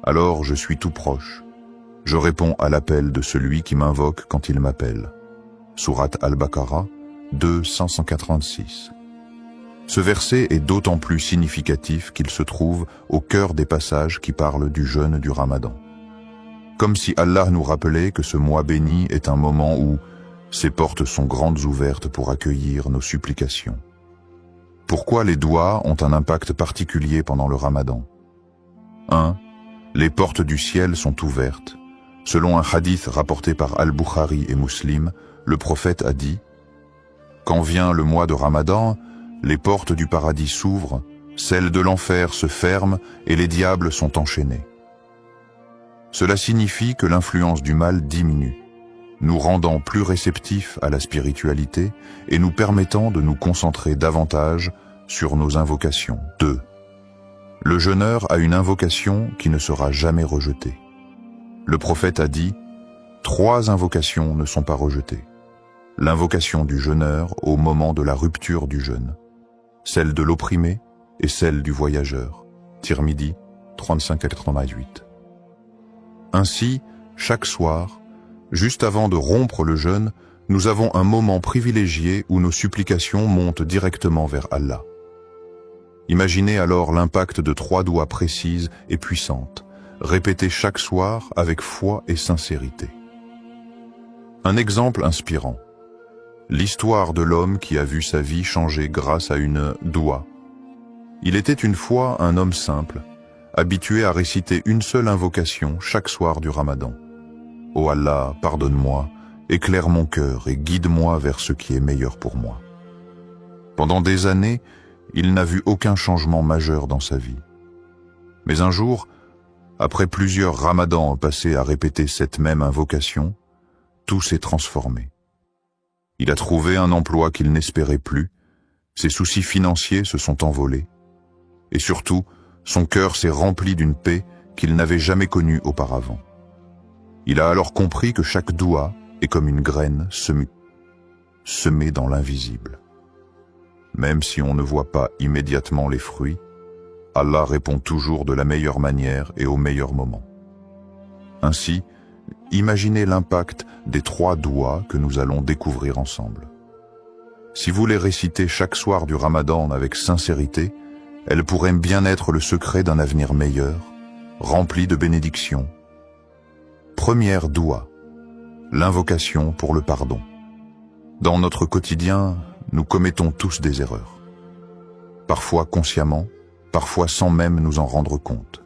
alors je suis tout proche. Je réponds à l'appel de celui qui m'invoque quand il m'appelle. » Sourate Al-Baqarah 2:186. Ce verset est d'autant plus significatif qu'il se trouve au cœur des passages qui parlent du jeûne du Ramadan. Comme si Allah nous rappelait que ce mois béni est un moment où ses portes sont grandes ouvertes pour accueillir nos supplications. Pourquoi les doigts ont un impact particulier pendant le Ramadan? 1. Les portes du ciel sont ouvertes. Selon un hadith rapporté par Al-Bukhari et Muslim, le prophète a dit « Quand vient le mois de Ramadan, les portes du paradis s'ouvrent, celles de l'enfer se ferment et les diables sont enchaînés. » Cela signifie que l'influence du mal diminue, nous rendant plus réceptifs à la spiritualité et nous permettant de nous concentrer davantage sur nos invocations. 2. Le jeûneur a une invocation qui ne sera jamais rejetée. Le prophète a dit « 3 invocations ne sont pas rejetées. L'invocation du jeûneur au moment de la rupture du jeûne, celle de l'opprimé et celle du voyageur. » Tirmidhi 35-88. Ainsi, chaque soir, juste avant de rompre le jeûne, nous avons un moment privilégié où nos supplications montent directement vers Allah. Imaginez alors l'impact de 3 doigts précises et puissantes, répétées chaque soir avec foi et sincérité. Un exemple inspirant. L'histoire de l'homme qui a vu sa vie changer grâce à une doua. Il était une fois un homme simple, habitué à réciter une seule invocation chaque soir du Ramadan. « Ô Allah, pardonne-moi, éclaire mon cœur et guide-moi vers ce qui est meilleur pour moi. » Pendant des années, il n'a vu aucun changement majeur dans sa vie. Mais un jour, après plusieurs ramadans passés à répéter cette même invocation, tout s'est transformé. Il a trouvé un emploi qu'il n'espérait plus, ses soucis financiers se sont envolés, et surtout, son cœur s'est rempli d'une paix qu'il n'avait jamais connue auparavant. Il a alors compris que chaque doua est comme une graine semée dans l'invisible. Même si on ne voit pas immédiatement les fruits, Allah répond toujours de la meilleure manière et au meilleur moment. Ainsi, imaginez l'impact des 3 douas que nous allons découvrir ensemble. Si vous les récitez chaque soir du Ramadan avec sincérité, elles pourraient bien être le secret d'un avenir meilleur, rempli de bénédictions. Première doua, l'invocation pour le pardon. Dans notre quotidien, nous commettons tous des erreurs. Parfois consciemment, parfois sans même nous en rendre compte.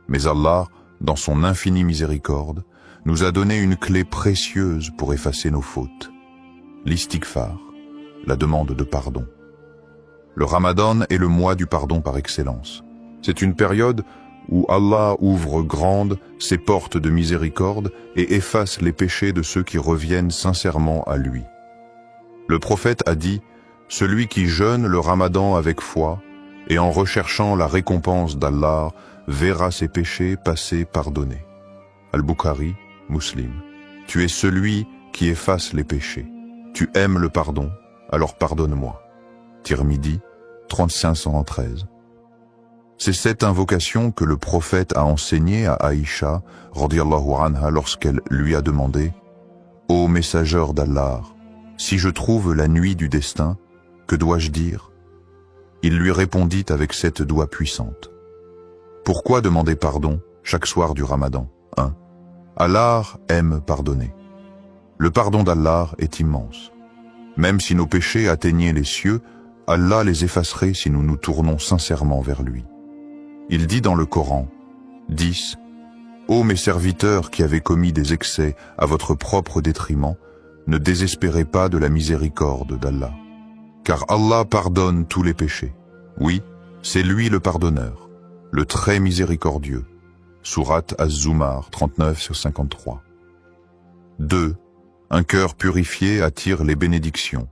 Mais Allah, dans son infinie miséricorde, nous a donné une clé précieuse pour effacer nos fautes. L'istighfar, la demande de pardon. Le Ramadan est le mois du pardon par excellence. C'est une période où Allah ouvre grandes ses portes de miséricorde et efface les péchés de ceux qui reviennent sincèrement à lui. Le prophète a dit « Celui qui jeûne le Ramadan avec foi et en recherchant la récompense d'Allah verra ses péchés passés pardonnés. » Al-Bukhari, Muslim. Tu es celui qui efface les péchés. Tu aimes le pardon, alors pardonne-moi. Tirmidhi 3513. C'est cette invocation que le prophète a enseignée à Aïcha, radiyallahu anha, lorsqu'elle lui a demandé « Ô messageur d'Allah, si je trouve la nuit du destin, que dois-je dire ?» Il lui répondit avec cette doua puissante. Pourquoi demander pardon chaque soir du Ramadan? 1. Allah aime pardonner. Le pardon d'Allah est immense. Même si nos péchés atteignaient les cieux, Allah les effacerait si nous nous tournons sincèrement vers lui. Il dit dans le Coran, 10. Ô mes serviteurs qui avez commis des excès à votre propre détriment, ne désespérez pas de la miséricorde d'Allah. Car Allah pardonne tous les péchés. Oui, c'est lui le pardonneur, le très miséricordieux. Sourate Az-Zumar 39-53. 2. Un cœur purifié attire les bénédictions.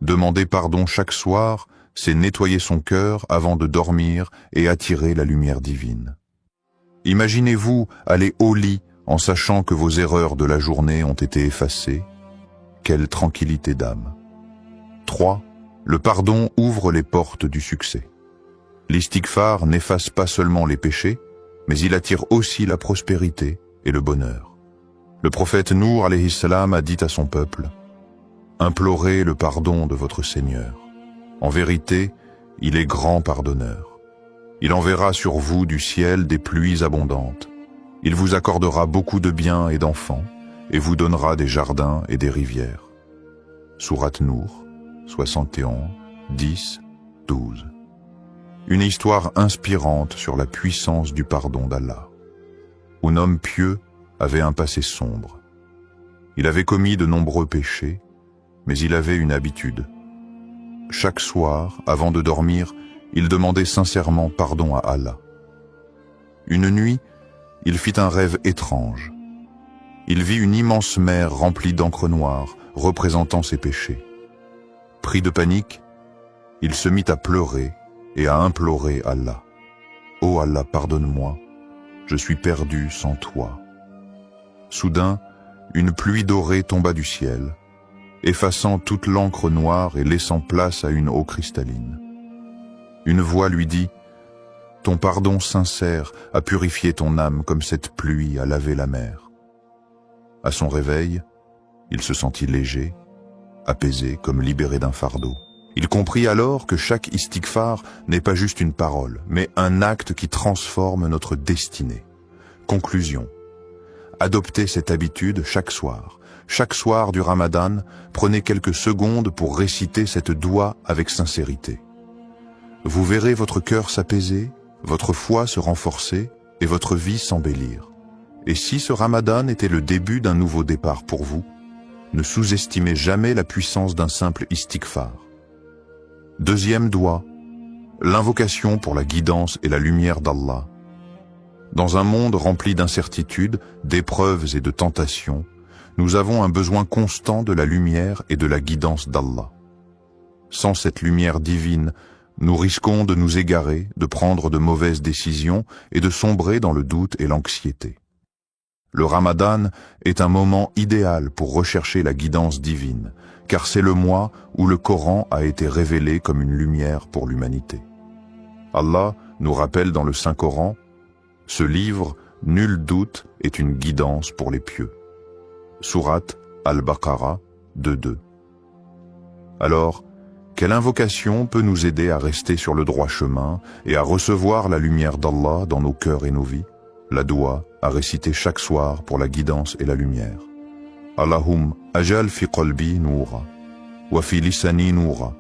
Demander pardon chaque soir, c'est nettoyer son cœur avant de dormir et attirer la lumière divine. Imaginez-vous aller au lit en sachant que vos erreurs de la journée ont été effacées. Quelle tranquillité d'âme. 3. Le pardon ouvre les portes du succès. L'istighfar n'efface pas seulement les péchés, mais il attire aussi la prospérité et le bonheur. Le prophète Nour alayhi salam a dit à son peuple: implorez le pardon de votre Seigneur. En vérité, il est grand pardonneur. Il enverra sur vous du ciel des pluies abondantes. Il vous accordera beaucoup de biens et d'enfants, et vous donnera des jardins et des rivières. Sourate Nour, 71, 10, 12. Une histoire inspirante sur la puissance du pardon d'Allah. Un homme pieux avait un passé sombre. Il avait commis de nombreux péchés, mais il avait une habitude. Chaque soir, avant de dormir, il demandait sincèrement pardon à Allah. Une nuit, il fit un rêve étrange. Il vit une immense mer remplie d'encre noire, représentant ses péchés. Pris de panique, il se mit à pleurer et à implorer Allah. « Ô Allah, pardonne-moi, je suis perdu sans toi. » Soudain, une pluie dorée tomba du ciel, effaçant toute l'encre noire et laissant place à une eau cristalline. Une voix lui dit: « Ton pardon sincère a purifié ton âme comme cette pluie a lavé la mer. » À son réveil, il se sentit léger, apaisé comme libéré d'un fardeau. Il comprit alors que chaque istighfar n'est pas juste une parole, mais un acte qui transforme notre destinée. Conclusion. Adoptez cette habitude chaque soir. Chaque soir du Ramadan, prenez quelques secondes pour réciter cette doua avec sincérité. Vous verrez votre cœur s'apaiser, votre foi se renforcer et votre vie s'embellir. Et si ce Ramadan était le début d'un nouveau départ pour vous, ne sous-estimez jamais la puissance d'un simple istighfar. Deuxième doua, l'invocation pour la guidance et la lumière d'Allah. Dans un monde rempli d'incertitudes, d'épreuves et de tentations, nous avons un besoin constant de la lumière et de la guidance d'Allah. Sans cette lumière divine, nous risquons de nous égarer, de prendre de mauvaises décisions et de sombrer dans le doute et l'anxiété. Le Ramadan est un moment idéal pour rechercher la guidance divine, car c'est le mois où le Coran a été révélé comme une lumière pour l'humanité. Allah nous rappelle dans le Saint-Coran: « Ce livre, nul doute, est une guidance pour les pieux. » Sourate Al-Baqarah 2.2. Alors, quelle invocation peut nous aider à rester sur le droit chemin et à recevoir la lumière d'Allah dans nos cœurs et nos vies? La doua à réciter chaque soir pour la guidance et la lumière. Allahum ajal fi qalbi noura, wa fi lisani noura,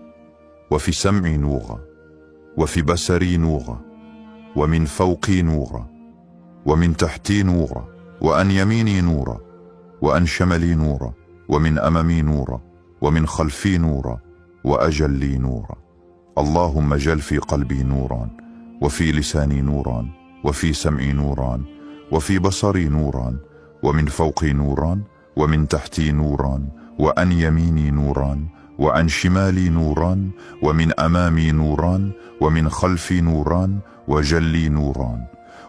wa fi sam'i noura, wa fi basari noura, wa min fawqi noura, wa min tahti noura, wa an yamini noura, wa an shamali noura, wa min amami noura, wa min khalfi noura, wa ajalli noura. Allahumma ajal fi qalbi nouran, wa fi lisani nouran, وفي سمعي نوران وفي بصري نوران ومن فوقي نوران ومن تحتي نوران وعن يميني نوران وعن شمالي نوران ومن أمامي نوران ومن خلفي نوران وجلي نوران.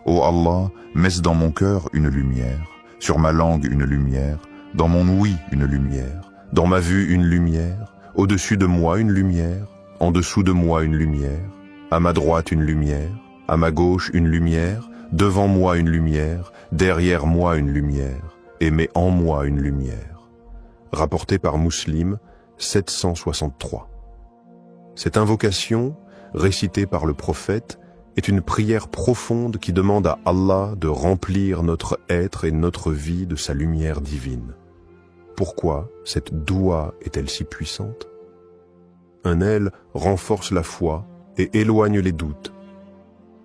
Ô Allah, mets dans mon cœur une lumière, sur ma langue une lumière, dans mon ouïe une lumière, dans ma vue une lumière, au-dessus de moi une lumière, en dessous de moi une lumière, à ma droite une lumière, à ma gauche une lumière, devant moi une lumière, derrière moi une lumière, et mets en moi une lumière. Rapporté par Muslim, 763. Cette invocation, récitée par le prophète, est une prière profonde qui demande à Allah de remplir notre être et notre vie de sa lumière divine. Pourquoi cette doua est-elle si puissante? Elle renforce la foi et éloigne les doutes.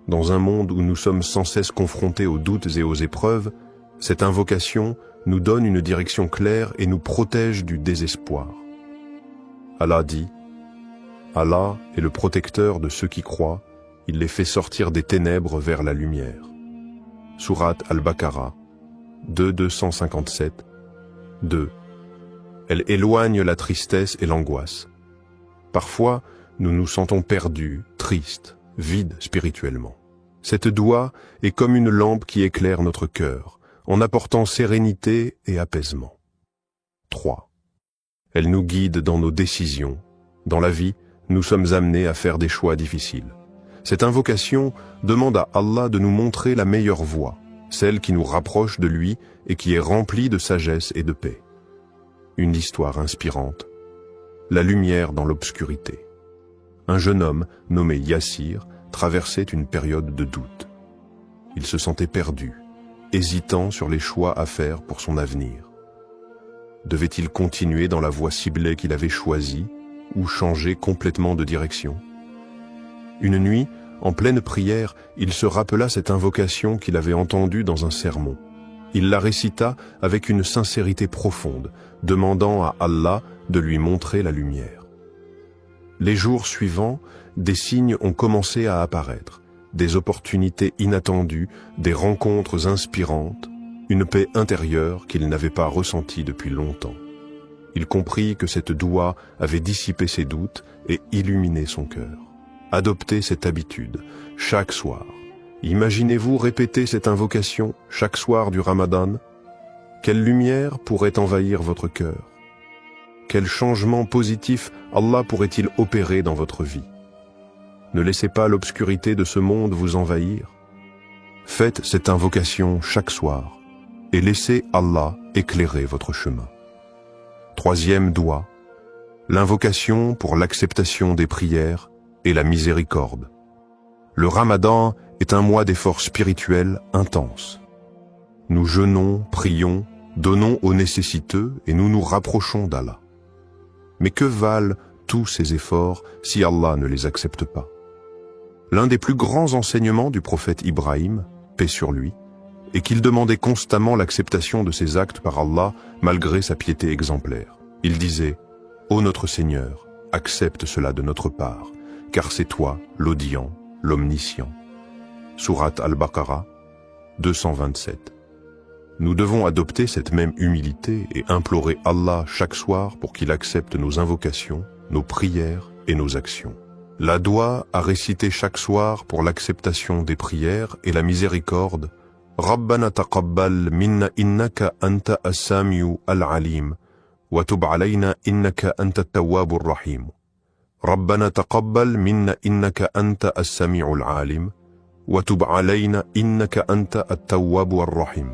Dans un monde où nous sommes sans cesse confrontés aux doutes et aux épreuves, cette invocation nous donne une direction claire et nous protège du désespoir. Allah dit: « Allah est le protecteur de ceux qui croient, il les fait sortir des ténèbres vers la lumière. » Sourate Al-Baqarah 2.257 2. Elle éloigne la tristesse et l'angoisse. Parfois, nous nous sentons perdus, tristes, vide spirituellement. Cette doua est comme une lampe qui éclaire notre cœur, en apportant sérénité et apaisement. 3. Elle nous guide dans nos décisions, dans la vie, Nous sommes amenés à faire des choix difficiles. Cette invocation demande à Allah de nous montrer la meilleure voie, celle qui nous rapproche de lui et qui est remplie de sagesse et de paix. Une histoire inspirante. La lumière dans l'obscurité. Un jeune homme nommé Yassir traversait une période de doute. Il se sentait perdu, hésitant sur les choix à faire pour son avenir. Devait-il continuer dans la voie ciblée qu'il avait choisie ou changer complètement de direction? Une nuit, en pleine prière, il se rappela cette invocation qu'il avait entendue dans un sermon. Il la récita avec une sincérité profonde, demandant à Allah de lui montrer la lumière. Les jours suivants, des signes ont commencé à apparaître, des opportunités inattendues, des rencontres inspirantes, une paix intérieure qu'il n'avait pas ressentie depuis longtemps. Il comprit que cette doua avait dissipé ses doutes et illuminé son cœur. Adoptez cette habitude, chaque soir. Imaginez-vous répéter cette invocation chaque soir du Ramadan. Quelle lumière pourrait envahir votre cœur? Quel changement positif Allah pourrait-il opérer dans votre vie? Ne laissez pas l'obscurité de ce monde vous envahir. Faites cette invocation chaque soir et laissez Allah éclairer votre chemin. Troisième doua, l'invocation pour l'acceptation des prières et la miséricorde. Le Ramadan est un mois d'efforts spirituels intenses. Nous jeûnons, prions, donnons aux nécessiteux et nous nous rapprochons d'Allah. Mais que valent tous ces efforts si Allah ne les accepte pas? L'un des plus grands enseignements du prophète Ibrahim, paix sur lui, est qu'il demandait constamment l'acceptation de ses actes par Allah malgré sa piété exemplaire. Il disait « Ô notre Seigneur, accepte cela de notre part, car c'est toi l'audient, l'omniscient. » Sourate Al-Baqarah, 227. Nous devons adopter cette même humilité et implorer Allah chaque soir pour qu'il accepte nos invocations, nos prières et nos actions. La doua à réciter chaque soir pour l'acceptation des prières et la miséricorde. Rabbana taqabbal minna innaka anta as-sami'u al-alim wa tub alayna innaka anta at-tawwabur rahim. Rabbana taqabbal minna innaka anta as-sami'u al-alim wa tub alayna innaka anta at-tawwabur rahim.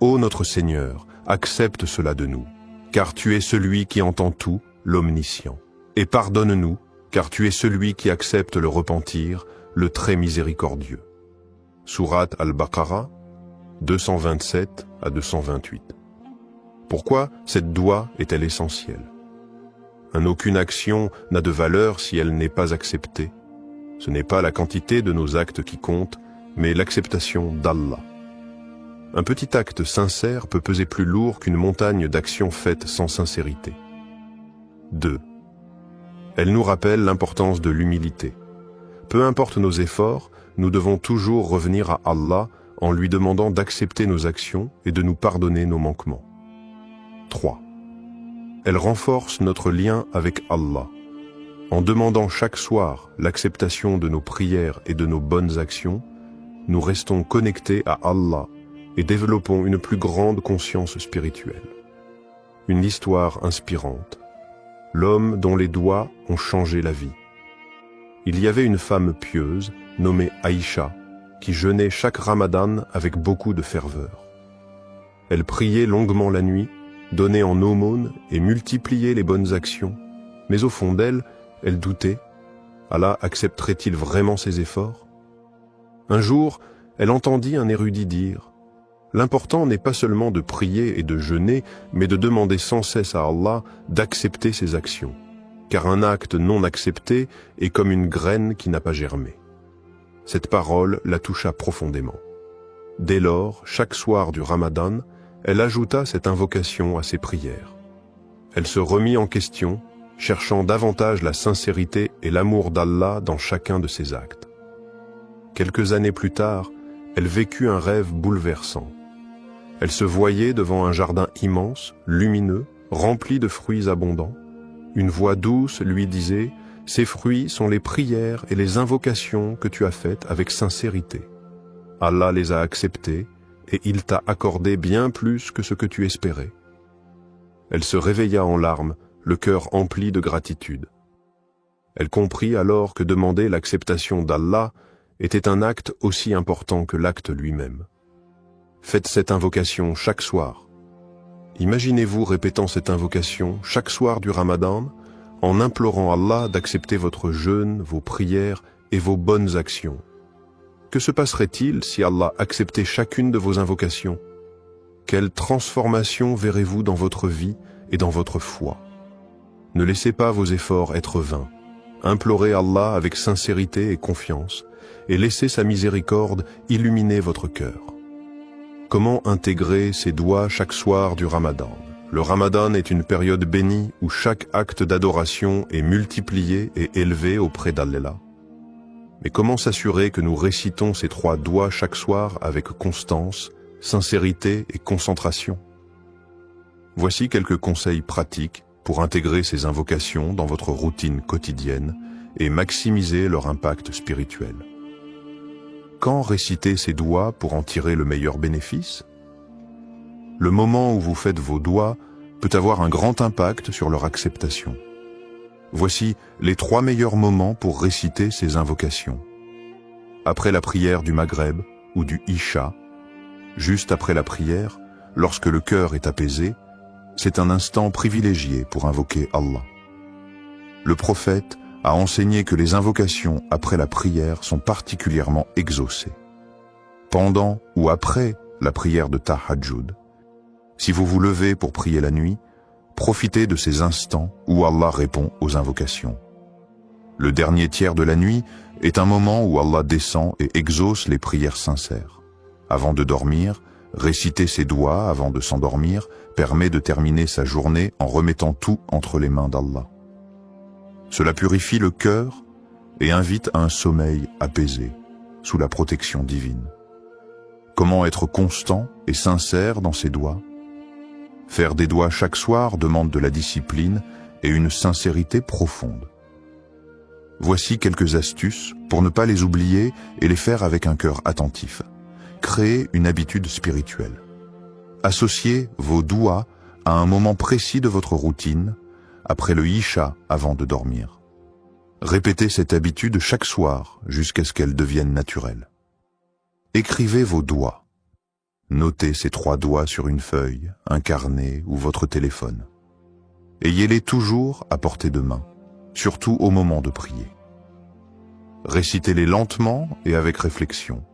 Ô notre Seigneur, accepte cela de nous, car tu es celui qui entend tout, l'omniscient. Et pardonne-nous, car tu es celui qui accepte le repentir, le très miséricordieux. Sourate Al-Baqarah, 227 à 228. Pourquoi cette doua est-elle essentielle? Aucune action n'a de valeur si elle n'est pas acceptée. Ce n'est pas la quantité de nos actes qui compte, mais l'acceptation d'Allah. Un petit acte sincère peut peser plus lourd qu'une montagne d'actions faites sans sincérité. 2. Elle nous rappelle l'importance de l'humilité. Peu importe nos efforts, nous devons toujours revenir à Allah en lui demandant d'accepter nos actions et de nous pardonner nos manquements. 3. Elle renforce notre lien avec Allah. En demandant chaque soir l'acceptation de nos prières et de nos bonnes actions, nous restons connectés à Allah et développons une plus grande conscience spirituelle. Une histoire inspirante. L'homme dont les doigts ont changé la vie. Il y avait une femme pieuse, nommée Aïcha, qui jeûnait chaque Ramadan avec beaucoup de ferveur. Elle priait longuement la nuit, donnait en aumône et multipliait les bonnes actions, mais au fond d'elle, elle doutait. Allah accepterait-il vraiment ses efforts? Un jour, elle entendit un érudit dire « L'important n'est pas seulement de prier et de jeûner, mais de demander sans cesse à Allah d'accepter ses actions, car un acte non accepté est comme une graine qui n'a pas germé. » Cette parole la toucha profondément. Dès lors, chaque soir du Ramadan, elle ajouta cette invocation à ses prières. Elle se remit en question, cherchant davantage la sincérité et l'amour d'Allah dans chacun de ses actes. Quelques années plus tard, elle vécut un rêve bouleversant. Elle se voyait devant un jardin immense, lumineux, rempli de fruits abondants. Une voix douce lui disait « Ces fruits sont les prières et les invocations que tu as faites avec sincérité. Allah les a acceptés et il t'a accordé bien plus que ce que tu espérais. » Elle se réveilla en larmes, le cœur empli de gratitude. Elle comprit alors que demander l'acceptation d'Allah était un acte aussi important que l'acte lui-même. Faites cette invocation chaque soir. Imaginez-vous répétant cette invocation chaque soir du Ramadan en implorant Allah d'accepter votre jeûne, vos prières et vos bonnes actions. Que se passerait-il si Allah acceptait chacune de vos invocations? Quelle transformation verrez-vous dans votre vie et dans votre foi? Ne laissez pas vos efforts être vains. Implorez Allah avec sincérité et confiance, et laissez sa miséricorde illuminer votre cœur. Comment intégrer ces doigts chaque soir du Ramadan? Le Ramadan est une période bénie où chaque acte d'adoration est multiplié et élevé auprès d'Allah. Mais comment s'assurer que nous récitons ces 3 doigts chaque soir avec constance, sincérité et concentration? Voici quelques conseils pratiques pour intégrer ces invocations dans votre routine quotidienne et maximiser leur impact spirituel. Quand réciter ces doigts pour en tirer le meilleur bénéfice? Le moment où vous faites vos doigts peut avoir un grand impact sur leur acceptation. Voici les 3 meilleurs moments pour réciter ces invocations. Après la prière du Maghreb ou du Isha, juste après la prière, lorsque le cœur est apaisé, c'est un instant privilégié pour invoquer Allah. Le prophète a enseigné que les invocations après la prière sont particulièrement exaucées. Pendant ou après la prière de Tahajjud, si vous vous levez pour prier la nuit, profitez de ces instants où Allah répond aux invocations. Le dernier tiers de la nuit est un moment où Allah descend et exauce les prières sincères. Avant de dormir, réciter ses doigts avant de s'endormir permet de terminer sa journée en remettant tout entre les mains d'Allah. Cela purifie le cœur et invite à un sommeil apaisé, sous la protection divine. Comment être constant et sincère dans ses doigts? Faire des doigts chaque soir demande de la discipline et une sincérité profonde. Voici quelques astuces pour ne pas les oublier et les faire avec un cœur attentif. Créez une habitude spirituelle. Associez vos doigts à un moment précis de votre routine, après le Isha avant de dormir. Répétez cette habitude chaque soir jusqu'à ce qu'elle devienne naturelle. Écrivez vos doigts. Notez ces 3 doigts sur une feuille, un carnet ou votre téléphone. Ayez-les toujours à portée de main, surtout au moment de prier. Récitez-les lentement et avec réflexion.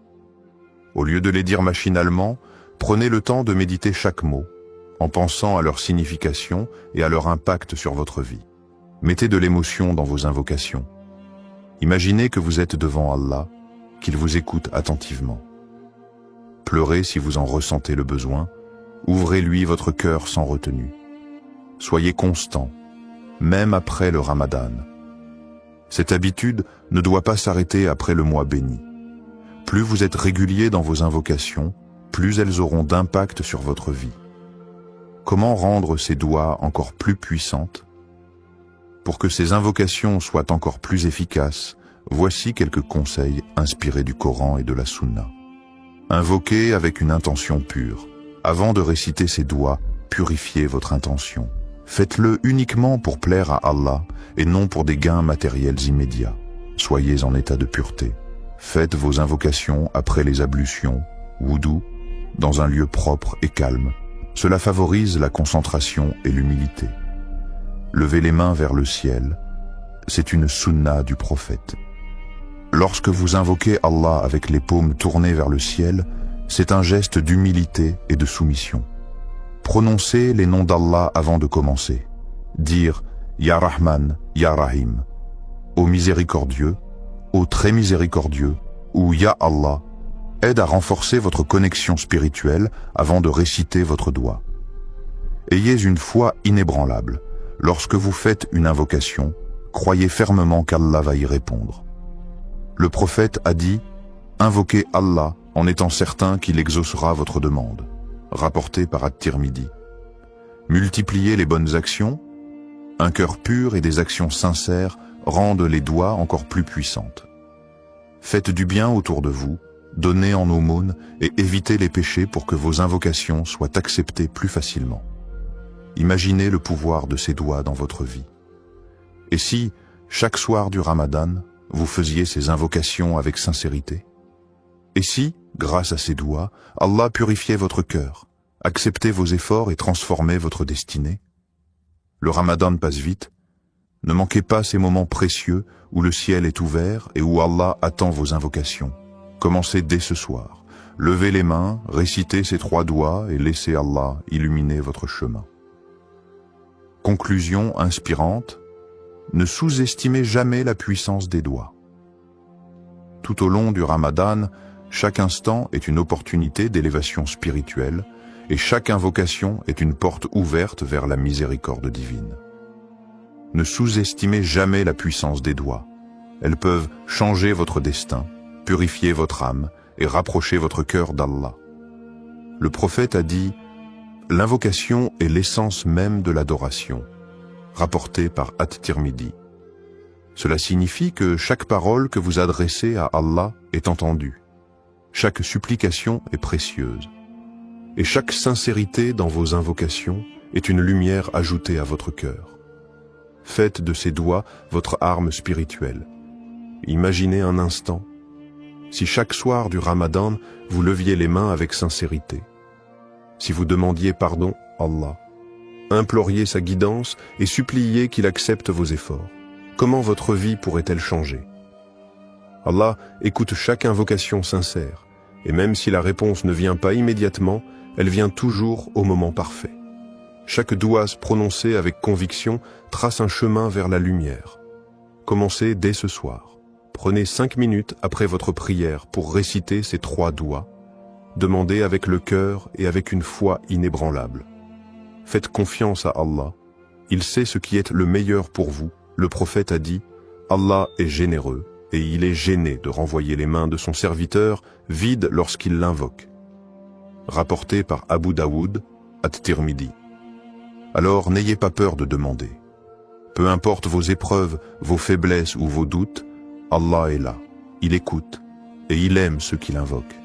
Au lieu de les dire machinalement, prenez le temps de méditer chaque mot, en pensant à leur signification et à leur impact sur votre vie. Mettez de l'émotion dans vos invocations. Imaginez que vous êtes devant Allah, qu'il vous écoute attentivement. Pleurez si vous en ressentez le besoin, ouvrez-lui votre cœur sans retenue. Soyez constant, même après le Ramadan. Cette habitude ne doit pas s'arrêter après le mois béni. Plus vous êtes régulier dans vos invocations, plus elles auront d'impact sur votre vie. Comment rendre ces doigts encore plus puissantes? Pour que ces invocations soient encore plus efficaces, voici quelques conseils inspirés du Coran et de la Sunna. Invoquez avec une intention pure. Avant de réciter ces doigts, purifiez votre intention. Faites-le uniquement pour plaire à Allah et non pour des gains matériels immédiats. Soyez en état de pureté. Faites vos invocations après les ablutions, wudu, dans un lieu propre et calme. Cela favorise la concentration et l'humilité. Levez les mains vers le ciel. C'est une sunna du prophète. Lorsque vous invoquez Allah avec les paumes tournées vers le ciel, c'est un geste d'humilité et de soumission. Prononcez les noms d'Allah avant de commencer. Dire « Ya Rahman, Ya Rahim » au miséricordieux, au très miséricordieux ou Ya Allah aide à renforcer votre connexion spirituelle avant de réciter votre doigt. Ayez une foi inébranlable. Lorsque vous faites une invocation, croyez fermement qu'Allah va y répondre. Le prophète a dit « Invoquez Allah en étant certain qu'il exaucera votre demande » rapporté par At-Tirmidhi. Multipliez les bonnes actions. Un cœur pur et des actions sincères rendent les doigts encore plus puissantes. Faites du bien autour de vous, donnez en aumône et évitez les péchés pour que vos invocations soient acceptées plus facilement. Imaginez le pouvoir de ces doigts dans votre vie. Et si, chaque soir du Ramadan, vous faisiez ces invocations avec sincérité? Et si, grâce à ces doigts, Allah purifiait votre cœur, acceptait vos efforts et transformait votre destinée? Le Ramadan passe vite. Ne manquez pas ces moments précieux où le ciel est ouvert et où Allah attend vos invocations. Commencez dès ce soir. Levez les mains, récitez ces 3 doigts et laissez Allah illuminer votre chemin. Conclusion inspirante. Ne sous-estimez jamais la puissance des doigts. Tout au long du Ramadan, chaque instant est une opportunité d'élévation spirituelle et chaque invocation est une porte ouverte vers la miséricorde divine. Ne sous-estimez jamais la puissance des doigts. Elles peuvent changer votre destin, purifier votre âme et rapprocher votre cœur d'Allah. Le prophète a dit « L'invocation est l'essence même de l'adoration », rapporté par At-Tirmidhi. Cela signifie que chaque parole que vous adressez à Allah est entendue. Chaque supplication est précieuse. Et chaque sincérité dans vos invocations est une lumière ajoutée à votre cœur. Faites de ces doigts votre arme spirituelle. Imaginez un instant, si chaque soir du Ramadan, vous leviez les mains avec sincérité. Si vous demandiez pardon à Allah, imploriez sa guidance et suppliez qu'il accepte vos efforts. Comment votre vie pourrait-elle changer? Allah écoute chaque invocation sincère, et même si la réponse ne vient pas immédiatement, elle vient toujours au moment parfait. Chaque doua prononcé avec conviction trace un chemin vers la lumière. Commencez dès ce soir. Prenez 5 minutes après votre prière pour réciter ces 3 douas. Demandez avec le cœur et avec une foi inébranlable. Faites confiance à Allah. Il sait ce qui est le meilleur pour vous. Le prophète a dit « Allah est généreux et il est gêné de renvoyer les mains de son serviteur vides lorsqu'il l'invoque. » Rapporté par Abu Daoud, At-Tirmidhi. Alors n'ayez pas peur de demander. Peu importe vos épreuves, vos faiblesses ou vos doutes, Allah est là, il écoute et il aime ceux qui l'invoquent.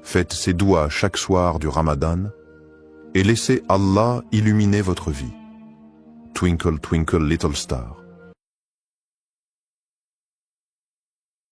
Faites ces doigts chaque soir du Ramadan et laissez Allah illuminer votre vie. Twinkle, twinkle, little star.